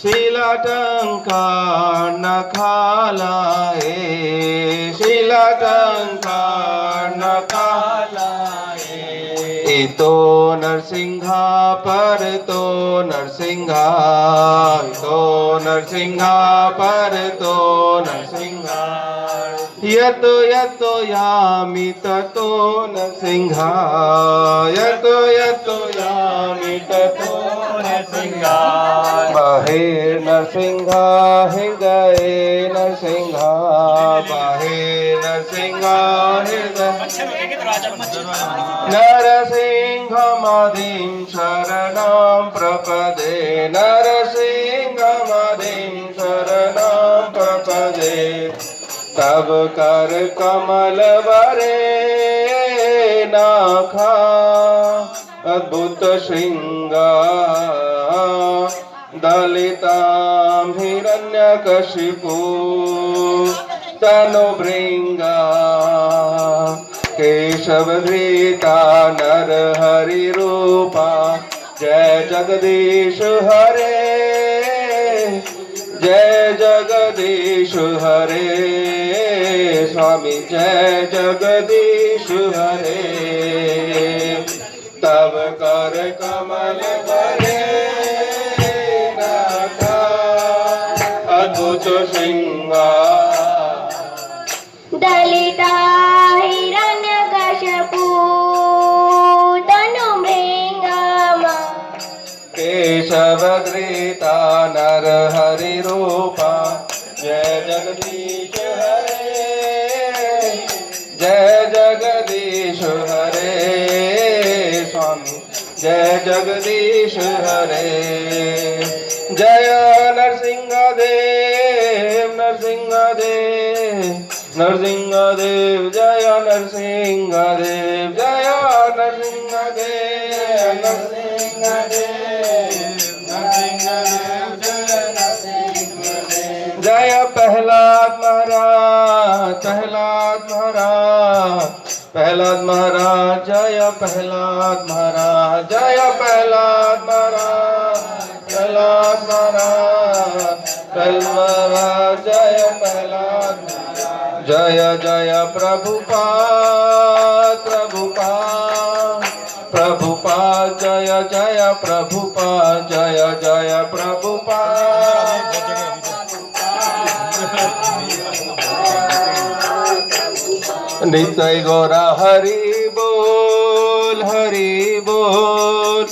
[SPEAKER 1] शीलटङ्कारनखालाये शीलटङ्कारनखालाये इतो नरसिंहा परतो नरसिंहा इतो नरसिंहा परतो नरसिंहा यतो यतो यामि ततो नरसिंहा यतो यतो यामि ततो नरसिंहा बाहे नरसिंहा हृदये नरसिंहा बाहे नरसिंहा हृदय नरसिंहमदिं शरणं प्रपदे नरसिंहमदिं शरणं प्रपदे तब कर कमल वरे नाखा अद्भुत श्रृंगार दलितां हिरण्यकशिपु तनुभृंगा केशवधृता नरहरि रूपा जय जगदीश हरे जय जगदीश हरे स्वामी जय जगदीश हरे तब कर कमल भरे नाथा अद्भुत श्रृंगार
[SPEAKER 4] दलिता हिरण्यकशिपु तनुभृङ्गामा
[SPEAKER 1] केशवधृता नरहरि रूपा जय जगदीश हरे जय जगदीश हरे स्वामी जय जगदीश हरे जय नरसिंहदेव नरसिंहदेव नरसिंहदेव जय नरसिंहदेव जय नरसिंहदेव नरसिंहदेव नरसिंहदेव जय नरसिंहदेव जय प्रहलाद महाराज प्रहलाद महाराज प्रहलाद महाराज जय प्रहलाद महाराज जय प्रहलाद महाराज प्रहलाद महाराज प्रहलाद जय प्रहलाद जय जय प्रभुपाद प्रभुपाद प्रभुपाद जय जय प्रभुपाद जय जय प्रभुपाद नित्य गौरा हरि बोल हरि बोल।